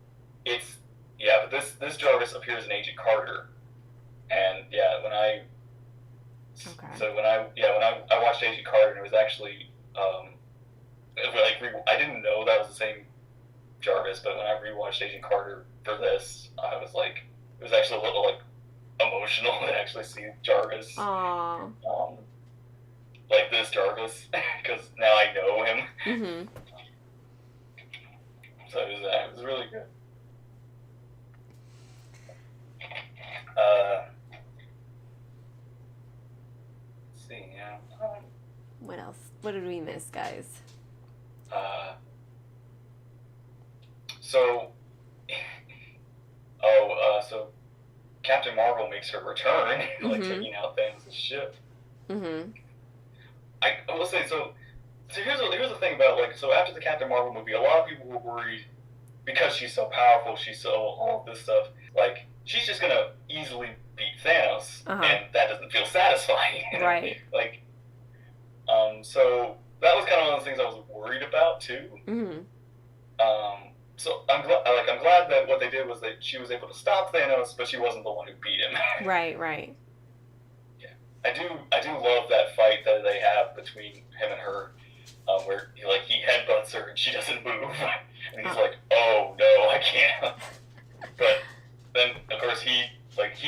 this Jarvis appears in Agent Carter, and when I watched Agent Carter, and it was actually I didn't know that was the same Jarvis, but when I rewatched Agent Carter for this, I was like, it was actually a little like emotional to actually see Jarvis. Like this Jarvis, because now I know him. Mm-hmm. So it was really good. Let's see, yeah. What else? What did we miss, guys? So Captain Marvel makes her return, like taking out Thanos' ship. Mm-hmm. I will say, so here's the thing about, like, so after the Captain Marvel movie, a lot of people were worried because she's so powerful, she's so all this stuff, like, she's just gonna easily beat Thanos, and that doesn't feel satisfying. Right. Like, so that was kind of one of the things I was worried about too. Mm-hmm. So I'm glad that what they did was that she was able to stop Thanos, but she wasn't the one who beat him. Right. Yeah, I do love that fight that they have between him and her, where he headbutts her and she doesn't move, and he's like, "Oh no, I can't." But then of course he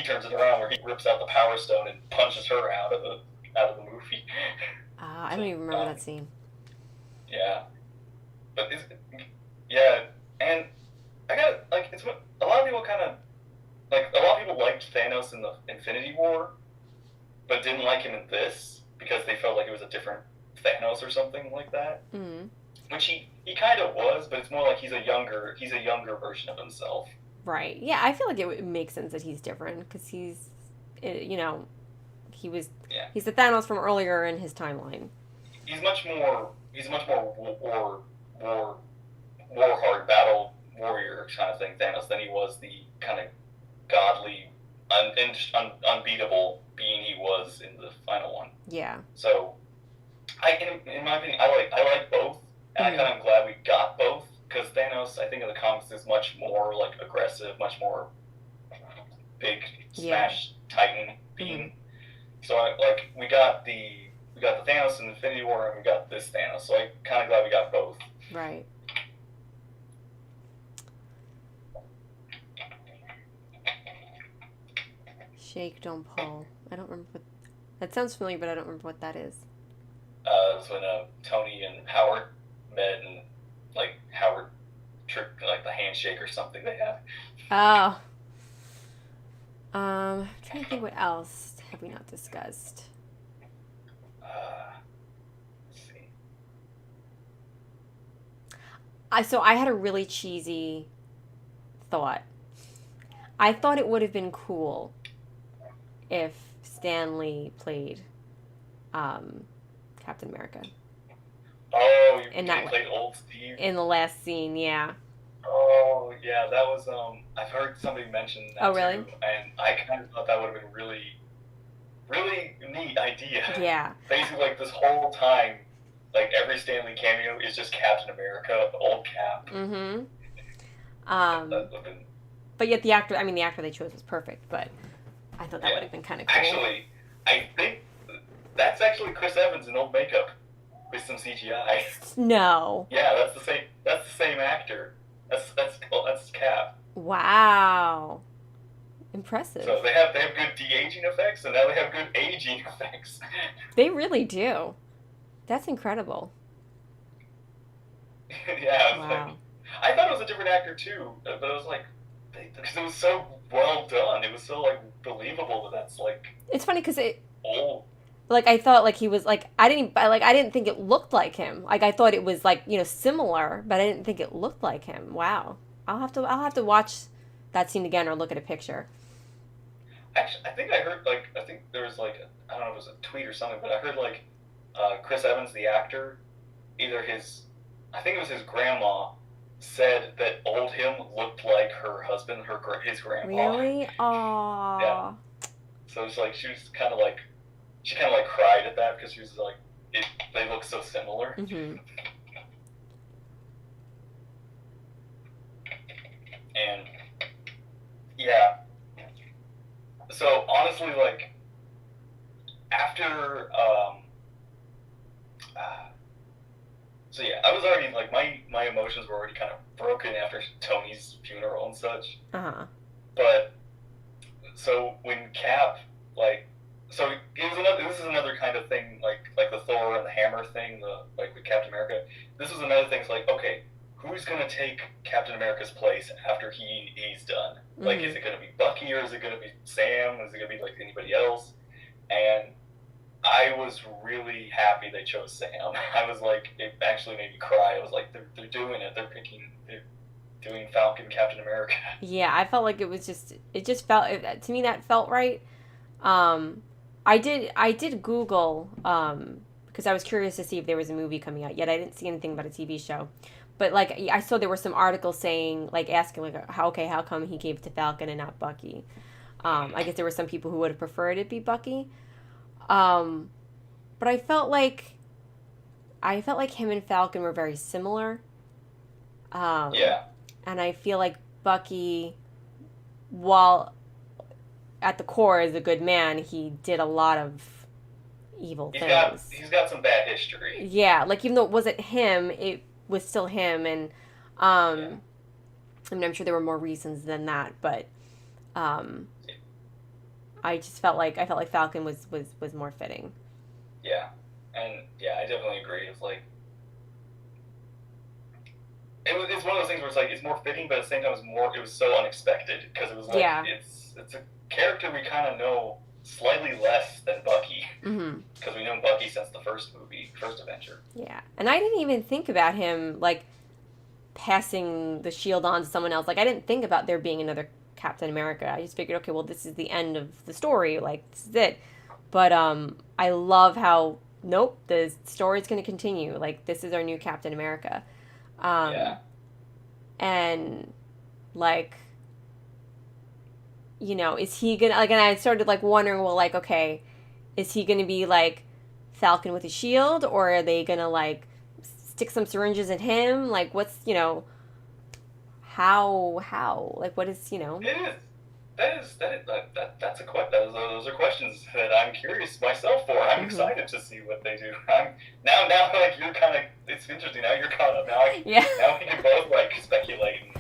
turns it around where he rips out the Power Stone and punches her out of the movie. I don't even remember that scene. Yeah, but and I got it's what a lot of people liked Thanos in the Infinity War, but didn't like him in this because they felt like it was a different Thanos or something like that. Mm-hmm. Which he kind of was, but it's more like he's a younger version of himself. Right. Yeah, I feel like it makes sense that he's different because he's, you know, he's the Thanos from earlier in his timeline. He's much more war hard battle warrior kind of thing Thanos than he was the kind of godly unbeatable being he was in the final one. Yeah. So in my opinion I like both, and I kind of am glad we got both, because Thanos, I think in the comics, is much more like aggressive, much more big smash titan being. So we got the Thanos in Infinity War, and we got this Thanos, so I'm kind of glad we got both. Right. Shake, don't pull. I don't remember what... That sounds familiar, but I don't remember what that is. It's when Tony and Howard met, and Howard tricked the handshake or something they have. Oh. I'm trying to think what else have we not discussed. Let's see. So I had a really cheesy thought. I thought it would have been cool if Stan Lee played Captain America. Oh, he played old Steve? In the last scene, yeah. Oh, yeah, that was, I've heard somebody mention that. Oh, really? Too, and I kind of thought that would have been really, really neat idea. Yeah. Basically, this whole time, every Stan Lee cameo is just Captain America, old Cap. Mm-hmm. That would have been... But yet the actor they chose was perfect, but I thought that would have been kind of cool. Actually, I think that's actually Chris Evans in old makeup with some CGI. No. Yeah, that's the same actor. That's Cap. Wow. Impressive. So they have good de-aging effects, and now they have good aging effects. They really do. That's incredible. Yeah. Wow. I thought it was a different actor too, but it was because it was so well done. It was so believable that's It's funny because it old. I thought he was I didn't think it looked like him. I thought it was similar, but I didn't think it looked like him. Wow. I'll have to watch that scene again or look at a picture. Actually, I think I heard, like, I think there was, like, I don't know if it was a tweet or something, but I heard, like, Chris Evans, the actor, either I think it was his grandma, said that old him looked like her husband, his grandpa. Really? Aww. Yeah. So it's like, she kind of like cried at that because she was like, they look so similar. Mm-hmm. And, yeah. So, honestly, like, after, so yeah, I was already, like, my emotions were already kind of broken after Tony's funeral and such. Uh-huh. But, so when Cap, like, so this is another kind of thing, like the Thor and the hammer thing, like with Captain America. This was another thing. It's like, okay, who's gonna take Captain America's place after he's done? Like, is it gonna be Bucky or is it gonna be Sam? Is it gonna be like anybody else? And I was really happy they chose Sam. I was like, it actually made me cry. I was like, they're doing it. They're doing Falcon Captain America. Yeah, I felt like it just felt, to me that felt right. I did Google, because I was curious to see if there was a movie coming out, yet I didn't see anything about a TV show. But, like, I saw there were some articles saying, like, asking, like, how come he gave it to Falcon and not Bucky? I guess there were some people who would have preferred it be Bucky. But I felt like him and Falcon were very similar. Yeah. And I feel like Bucky, while at the core is a good man, he did a lot of evil things. He's got some bad history. Yeah, like, even though it wasn't him, it was still him, and I mean, I'm sure there were more reasons than that, but I just felt like Falcon was more fitting. Yeah, and yeah, I definitely agree. It's like it's one of those things where it's like it's more fitting, but at the same time, it was so unexpected because it was like it's a character we kind of know slightly less than Bucky because we know Bucky since the first Avenger. Yeah, and I didn't even think about him like passing the shield on to someone else. Like, I didn't think about there being another Captain America. I just figured, okay, well, this is the end of the story. Like, this is it. But I love how nope, the story's going to continue. Like, this is our new Captain America. And like, you know, is he gonna, like, and I started like wondering, well, like, okay, is he gonna be like Falcon with a shield, or are they gonna like stick some syringes in him? Like, what's, you know, how like, what is, you know? That's a question. Those are questions that I'm curious myself for. I'm excited to see what they do. Now like you're kind of, it's interesting. Now you're caught up. Now we can both like speculate and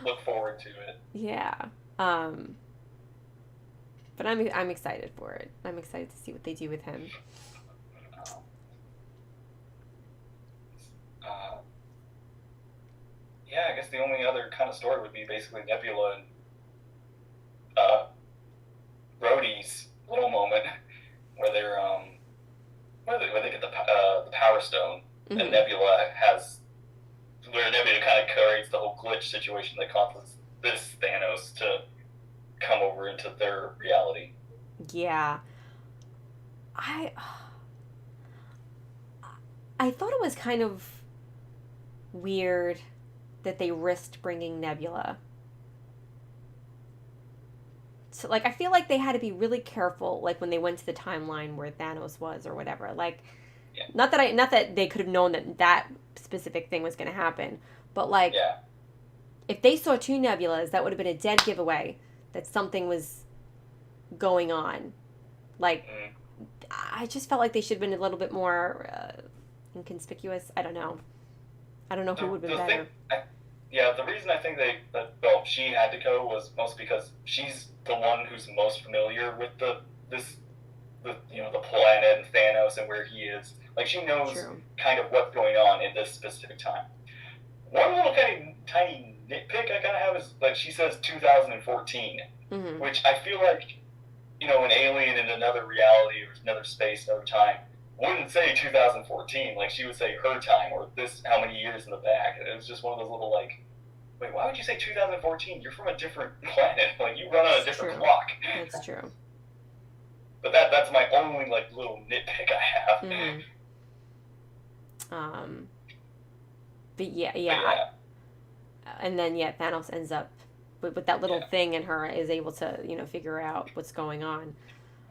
look forward to it. Yeah. But I'm excited for it. I'm excited to see what they do with him. Yeah, I guess the only other kind of story would be basically Nebula and Rhodey's little moment where they're where they get the Power Stone, and Nebula kind of creates the whole glitch situation that causes this Thanos to come over into their reality. Yeah. I thought it was kind of weird that they risked bringing Nebula. So, like, I feel like they had to be really careful, like, when they went to the timeline where Thanos was or whatever. Like, not that they could have known that specific thing was going to happen, but, like, if they saw two Nebulas, that would have been a dead giveaway that something was going on. Like, I just felt like they should have been a little bit more inconspicuous. I don't know who would have been better. The reason I think she had to go was mostly because she's the one who's most familiar with the planet and Thanos and where he is. Like, she knows kind of what's going on in this specific time. One little tiny nitpick I kind of have is, like, she says 2014, which I feel like, you know, an alien in another reality or another space, another time, wouldn't say 2014. Like, she would say her time or this, how many years in the back. It was just one of those little, like, wait, why would you say 2014? You're from a different planet. Like, you run on a different true. clock. That's true. But that's my only, like, little nitpick I have. Mm-hmm. But yeah. And then, Thanos ends up with that little thing in her, is able to, figure out what's going on.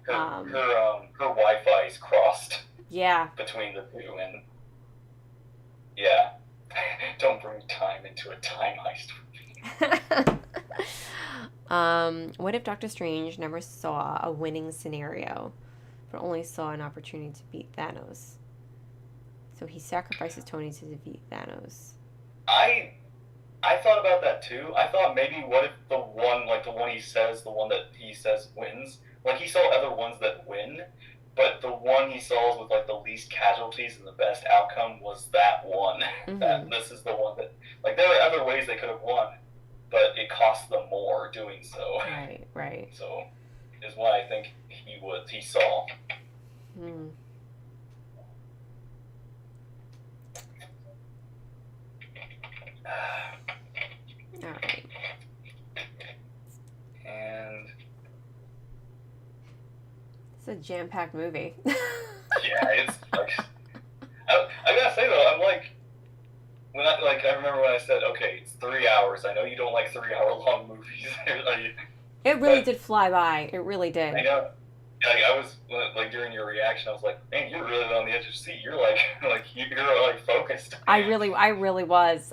Her Wi-Fi is crossed. Yeah. Between the two, and yeah. Don't bring time into a time heist movie. What if Doctor Strange never saw a winning scenario, but only saw an opportunity to beat Thanos? So he sacrifices Tony to defeat Thanos. I thought about that too. I thought maybe what if the one he says, the one that he says wins, like he saw other ones that win, but the one he saw with like the least casualties and the best outcome was that one. Mm-hmm. That this is the one that, like, there are other ways they could have won, but it cost them more doing so. Right. So is what I think he saw. Hmm. All right. And it's a jam-packed movie. Yeah, it's like, I gotta say though, I'm like, I remember when I said, okay, it's 3 hours. I know you don't like 3 hour long movies. It really did fly by. It really did. I know. I was like, during your reaction, I was like, man, you're really on the edge of your seat. You're like you're focused. I really was.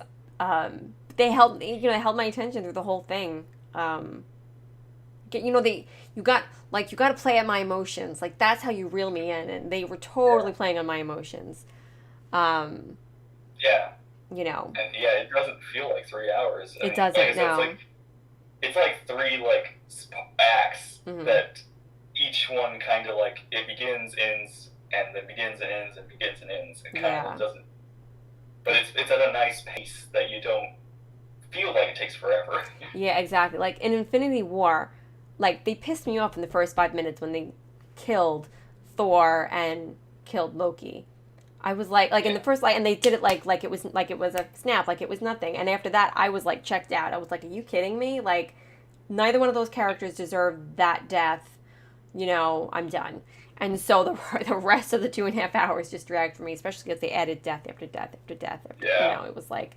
They held my attention through the whole thing. You got to play at my emotions. Like, that's how you reel me in, and they were totally playing on my emotions. Yeah. And it doesn't feel like 3 hours. It doesn't. No. It's like three acts that each one kind of like, it begins, ends, and then begins and ends and begins and ends. It kind of doesn't. But it's at a nice pace that you don't feel like it takes forever. Yeah, exactly. Like in Infinity War, like they pissed me off in the first 5 minutes when they killed Thor and killed Loki. I was like in the first, and they did it like it was a snap, like it was nothing. And after that, I was like checked out. I was like, are you kidding me? Like, neither one of those characters deserved that death. I'm done. And so the rest of the 2.5 hours just dragged for me, especially because they added death after death after death. It was like,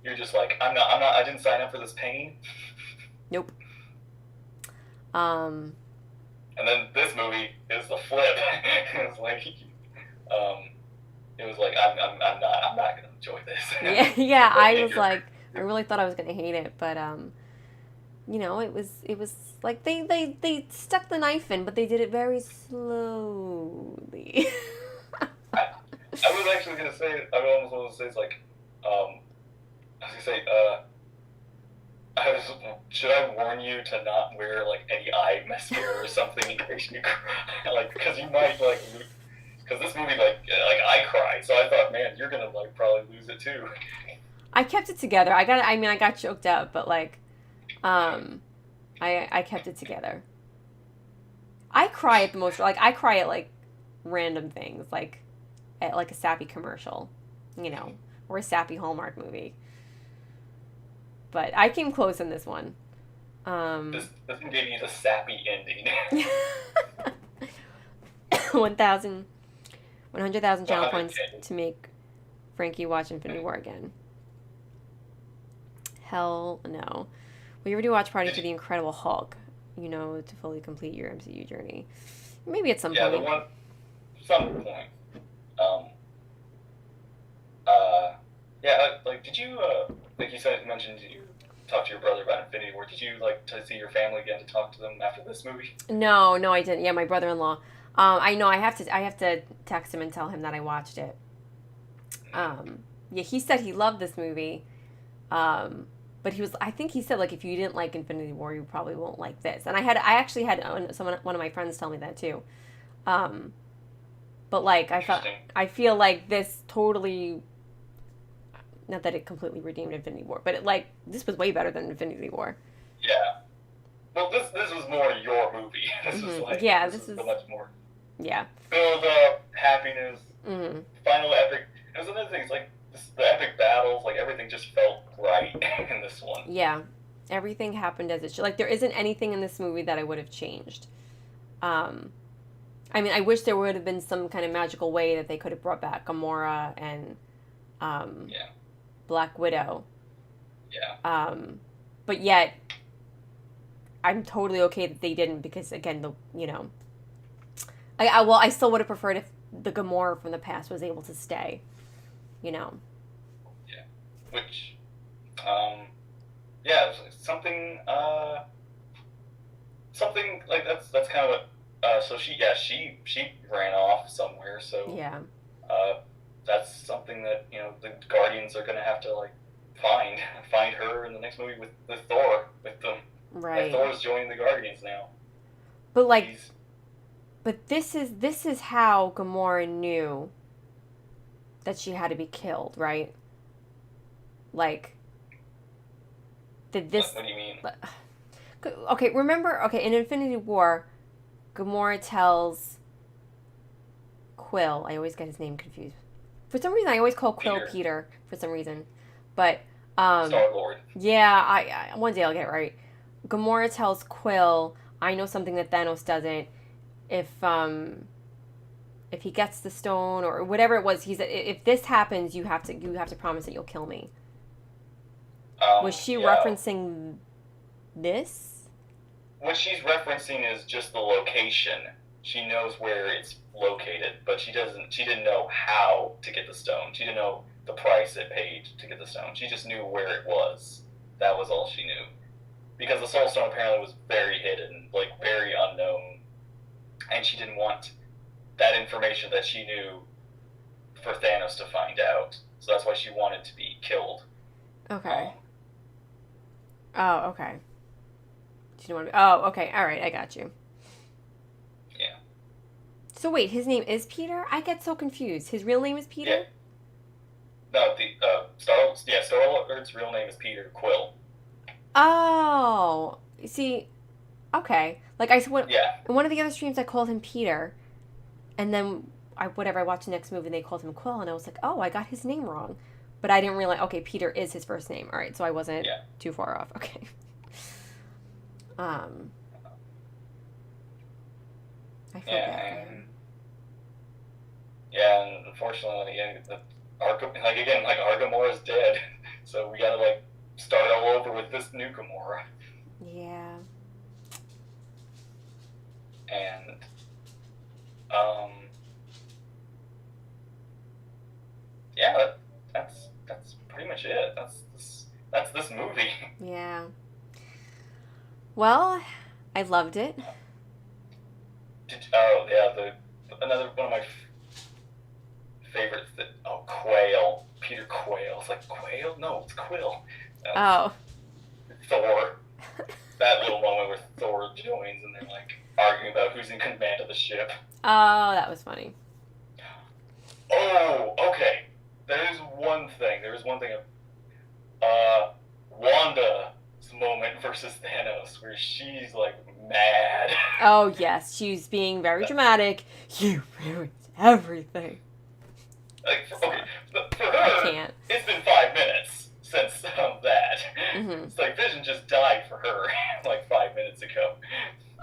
you're just like, I'm not. I didn't sign up for this pain. Nope. And then this movie is the flip. It's like, it was like, I'm not gonna enjoy this. Yeah. I was like, I really thought I was gonna hate it, but it was like they stuck the knife in, but they did it very slowly. I was actually gonna say, I almost want to say, it's like, I was gonna say, should I warn you to not wear like any eye mascara or something in case you cry? Like, because you might because this movie like I cried, so I thought, man, you're gonna probably lose it too. I kept it together. I got choked up, but I kept it together. I cry at the most, I cry at random things, at a sappy commercial, or a sappy Hallmark movie. But I came close in this one. This one gave you the sappy ending. 100,000 channel points to make Frankie watch Infinity War again. Hell no. Will you ever do a watch party for the Incredible Hulk? To fully complete your MCU journey. Maybe at some point. Some point. Did you, like you mentioned you talked to your brother about Infinity War. Did you, to see your family again to talk to them after this movie? No, I didn't. Yeah, my brother-in-law. I know I have to text him and tell him that I watched it. He said he loved this movie. But I think he said, if you didn't like Infinity War, you probably won't like this. And I actually had one of my friends tell me that too. But I feel like this totally, not that it completely redeemed Infinity War, but this was way better than Infinity War. Yeah. Well, this was more your movie. This is so much more. Yeah. Build up, happiness, final epic. It was another thing. It's the epic battles, like everything just felt right in this one. Yeah, everything happened as it should. Like there isn't anything in this movie that I would have changed. I mean, I wish there would have been some kind of magical way that they could have brought back Gamora and Yeah. Black Widow. Yeah. But yet, I'm totally okay that they didn't because again, I still would have preferred if the Gamora from the past was able to stay. Yeah. Which, yeah, something like that's kind of what. So she ran off somewhere. So yeah, that's something that the Guardians are gonna have to like find her in the next movie with Thor with them. right. Like Thor's joining the Guardians now. But like, but this is how Gamora knew that she had to be killed, right? Like, did this? What do you mean? Okay, remember? Okay, in Infinity War, Gamora tells Quill. I always get his name confused. For some reason, I always call Quill Peter for some reason, but Star-Lord. Yeah, I one day I'll get it right. Gamora tells Quill, "I know something that Thanos doesn't. If he gets the stone or whatever it was, he said, if this happens, you have to promise that you'll kill me." Was she referencing this? What she's referencing is just the location. She knows where it's located, but she didn't know how to get the stone. She didn't know the price it paid to get the stone. She just knew where it was. That was all she knew. Because the Soul Stone apparently was very hidden, like very unknown. And she didn't want that information that she knew for Thanos to find out. So that's why she wanted to be killed. Okay. Oh, okay. She didn't want to be, oh, okay. All right, I got you. Yeah. So wait, his name is Peter? I get so confused. His real name is Peter? Yeah. No, Star-Lord's real name is Peter Quill. Oh, see, okay. Like in one of the other streams, I called him Peter, and then I watched the next movie and they called him Quill, and I was like, oh, I got his name wrong, but I didn't realize. Okay, Peter is his first name. All right, so I wasn't too far off. Okay. I feel bad. And unfortunately, our Gamora's dead, so we gotta start all over with this new Gamora. Yeah. And that's pretty much it. That's this movie. Yeah. Well, I loved it. Another one of my favorites. Quail. Peter Quail. It's like Quail? No, it's Quill. Thor. That little moment where Thor joins and they're arguing about who's in command of the ship. Oh, that was funny. Oh, okay. There is one thing. Wanda's moment versus Thanos, where she's mad. Oh yes, she's being very dramatic. You ruined everything. For her, it's been 5 minutes since that. Mm-hmm. It's Vision just died for her 5 minutes ago.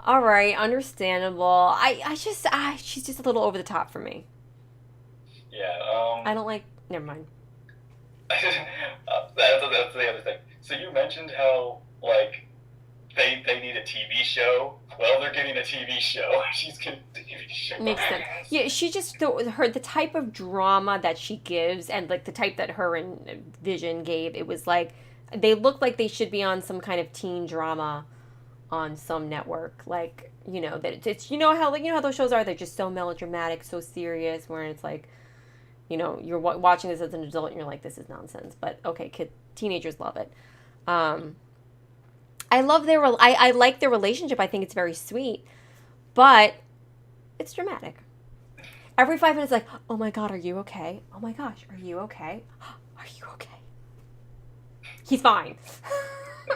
All right, understandable. She's just a little over the top for me. Yeah. I don't like. Never mind. That's the other thing. So you mentioned how they need a TV show. Well, they're getting a TV show. She's getting a TV show. Makes sense. Yeah, she just the type of drama that she gives, and the type that her and Vision gave. It was they look like they should be on some kind of teen drama on some network. That it's how those shows are. They're just so melodramatic, so serious. Where it's you're watching this as an adult and you're like, this is nonsense. But okay, teenagers love it. I love I like their relationship. I think it's very sweet, but it's dramatic. Every 5 minutes, oh my God, are you okay? Oh my gosh, are you okay? Are you okay? He's fine. I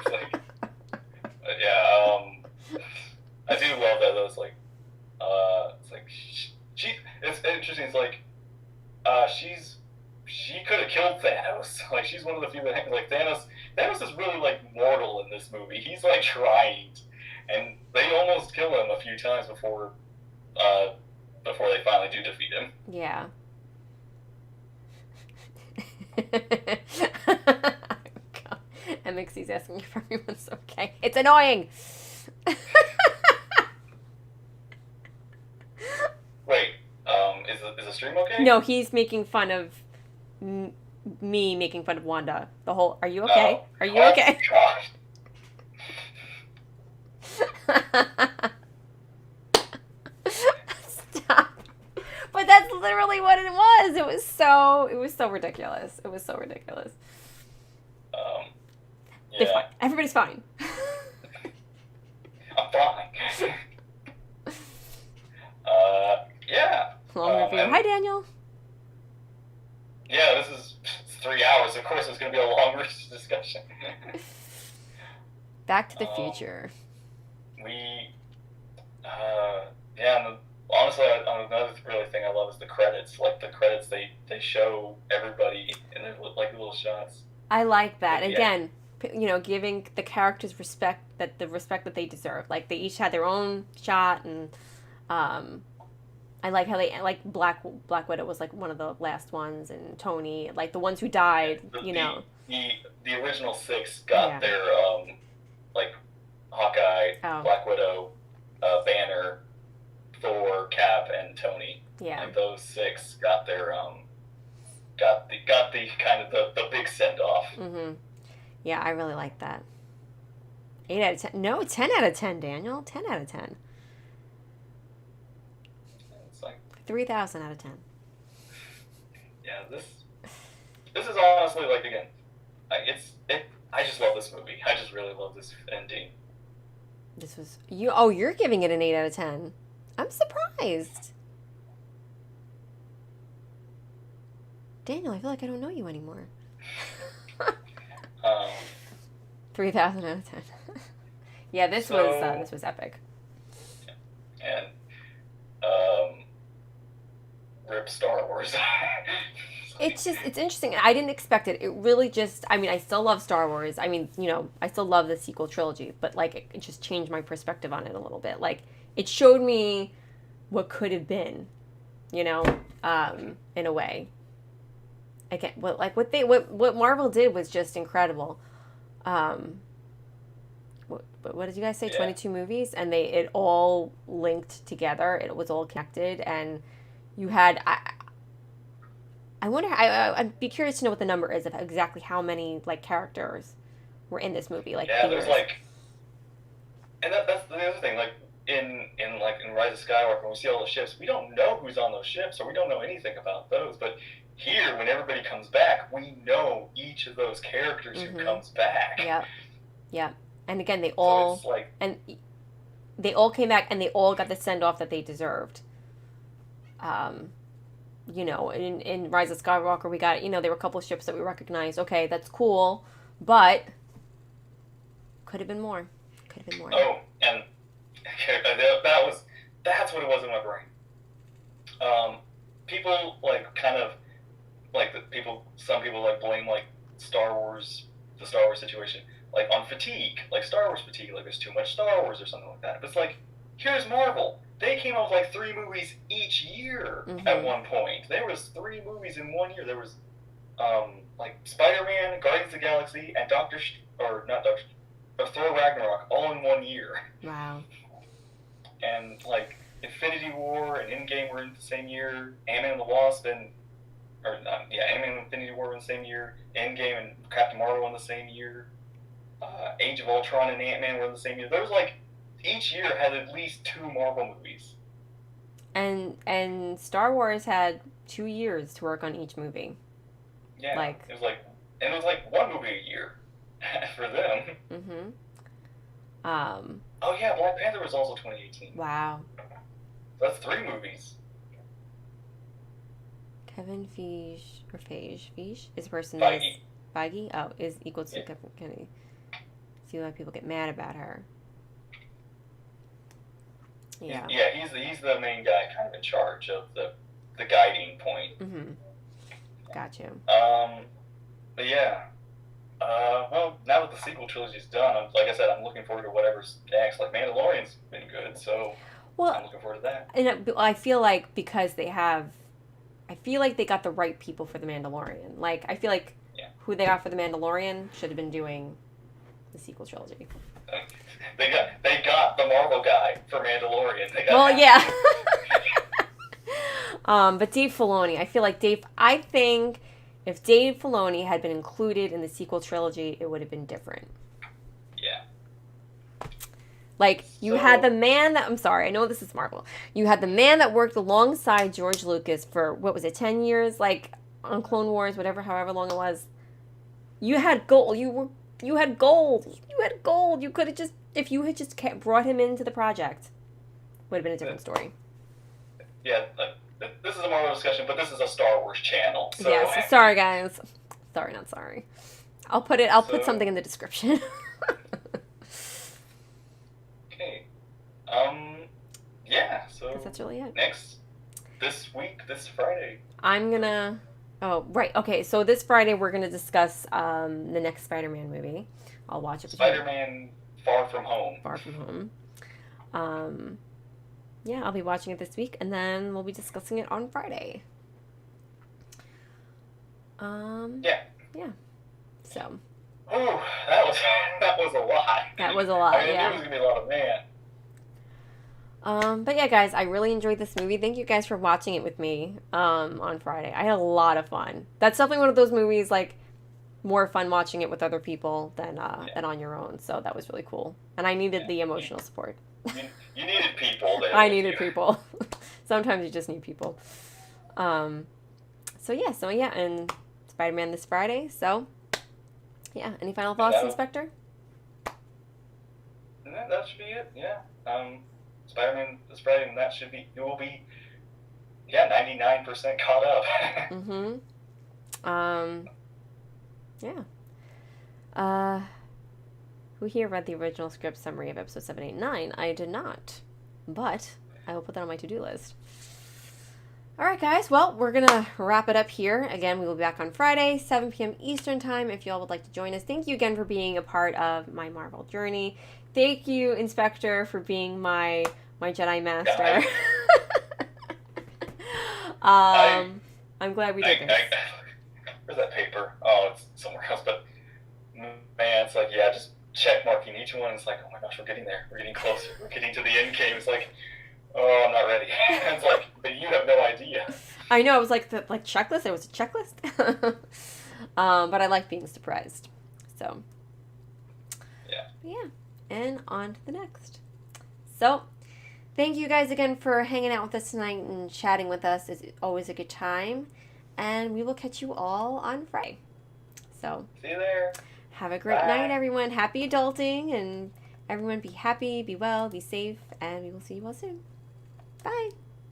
do love that though. It's interesting. It's she could have killed Thanos. Like, she's one of the few that, like, Thanos is really, like, mortal in this movie. He's, like, trying, and they almost kill him a few times before they finally do defeat him. Yeah. God. MXC's asking if everyone's okay. It's annoying. Wait, is the stream okay? No, he's making fun of me making fun of Wanda. The whole, are you okay? Oh. Are you okay? Gosh. Stop. But that's literally what it was. It was so ridiculous. It was so ridiculous. Yeah. They're fine. Everybody's fine. I'm fine. Yeah. Long review. Hi, Daniel. Yeah, this is 3 hours. Of course, it's going to be a long discussion. Back to the Future. Yeah, and honestly, another really thing I love is the credits. Like, the credits, they show everybody in their, like, little shots. I like that. Yeah. Again, you know, giving the characters the respect that they deserve. Like, they each had their own shot, and I like how they, like, Black Widow was, like, one of the last ones, and Tony, like, the ones who died, you know. The original 6 got their, like, Hawkeye, Black Widow, Banner, Thor, Cap, and Tony. Yeah. Like, those 6 got their, got the kind of the big send-off. Mm-hmm. Yeah, I really like that. 8 out of 10. No, 10 out of 10, Daniel. 10 out of 10. It's like 3,000 out of 10. Yeah, this is honestly, like, again, I just love this movie. I just really love this ending. This was you. Oh, you're giving it an 8 out of 10. I'm surprised. Daniel, I feel like I don't know you anymore. 3,000 out of 10. Yeah, this was epic. And rip Star Wars. It's interesting. I didn't expect it. It really just, I mean, I still love Star Wars. I mean, you know, I still love the sequel trilogy, but, like, it just changed my perspective on it a little bit. Like, it showed me what could have been, you know, in a way. Again, what Marvel did was just incredible. What did you guys say? Yeah. 22 movies, and it all linked together. It was all connected, and you had. I wonder. I'd be curious to know what the number is of exactly how many, like, characters were in this movie. Like, yeah, there's, like, and that's the other thing. Like, in Rise of Skywalker, when we see all the ships, we don't know who's on those ships, or we don't know anything about those. But here, when everybody comes back, we know each of those characters who comes back. Yep. Yeah. And again, they all they all came back, and they all got the send off that they deserved. You know, in Rise of Skywalker, we got, you know, there were a couple of ships that we recognized. Okay, that's cool, but could have been more. Could have been more. Oh, and that's what it was in my brain. People, like, kind of, like, some people, like, blame, like, the Star Wars situation, like, on fatigue, like Star Wars fatigue, like there's too much Star Wars or something like that. But it's like, here's Marvel. They came out with, like, 3 movies each year at one point. There was 3 movies in 1 year. There was, like, Spider-Man, Guardians of the Galaxy, and Thor Ragnarok, all in 1 year. Wow. And, like, Infinity War and Endgame were in the same year. Ant-Man and the Wasp Ant-Man and Infinity War were in the same year. Endgame and Captain Marvel were in the same year. Age of Ultron and Ant-Man were in the same year. There was, like, each year had at least 2 Marvel movies. And Star Wars had 2 years to work on each movie. Yeah. It was like 1 movie a year for them. Mm-hmm. Oh yeah, Black Panther was also 2018. Wow. That's 3 movies. Kevin Feige is the person Feige. Feige? Oh, is equal to Kevin Kennedy. See why people get mad about her. Yeah. Yeah, he's the main guy kind of in charge of the guiding point. Mm-hmm. Got you. But yeah. Well, now that the sequel trilogy's done, like I said, I'm looking forward to whatever's next. Like, Mandalorian's been good, so I'm looking forward to that. And I feel like because I feel like they got the right people for the Mandalorian. Like, I feel like who they got for the Mandalorian should have been doing the sequel trilogy. They got the Marvel guy for Mandalorian. Yeah. But Dave Filoni, I think if Dave Filoni had been included in the sequel trilogy, it would have been different. Yeah. Like, you had the man that... I'm sorry, I know this is Marvel. You had the man that worked alongside George Lucas for, what was it, 10 years? Like, on Clone Wars, however long it was. You had gold. You had gold. You could have just... If you had just brought him into the project, would have been a different story. Yeah, this is a Marvel discussion, but this is a Star Wars channel. So. Yes, sorry, guys. Sorry, not sorry. I'll put something in the description. Okay. Yeah, so... I guess that's really it. This Friday. Oh, right. Okay, so this Friday we're going to discuss the next Spider-Man movie. I'll watch it. Spider-Man Far From Home. Far From Home. Yeah, I'll be watching it this week, and then we'll be discussing it on Friday. Yeah. Yeah. So. Ooh, that was a lot. That was a lot, I knew it was going to be a lot of man. But yeah, guys, I really enjoyed this movie. Thank you guys for watching it with me on Friday. I had a lot of fun. That's definitely one of those movies, like, more fun watching it with other people than on your own. So that was really cool. And I needed the emotional support. You needed people. I needed people. Sometimes you just need people. So yeah, and Spider-Man this Friday. So, yeah. Any final thoughts, Inspector? That should be it, yeah. Spider-Man this Friday, and you will be 99% caught up. Yeah. Who here read the original script summary of episode 7, 8, 9? I did not, but I will put that on my to-do list. All right, guys. Well, we're going to wrap it up here. Again, we will be back on Friday, 7 p.m. Eastern Time, if y'all would like to join us. Thank you again for being a part of my Marvel journey. Thank you, Inspector, for being my Jedi Master. I'm glad we did this. Where's that paper? Oh, it's somewhere else. But, man, it's like, just check marking each one. It's like, oh my gosh, we're getting there. We're getting closer. We're getting to the end game. It's like, oh, I'm not ready. It's like, but you have no idea. I know. It was like the checklist. It was a checklist. But I like being surprised. So. Yeah. And on to the next. So, thank you guys again for hanging out with us tonight and chatting with us. It's always a good time. And we will catch you all on Friday. So. See you there. Have a great night, everyone. Happy adulting, and everyone be happy, be well, be safe, and we will see you all soon. Bye.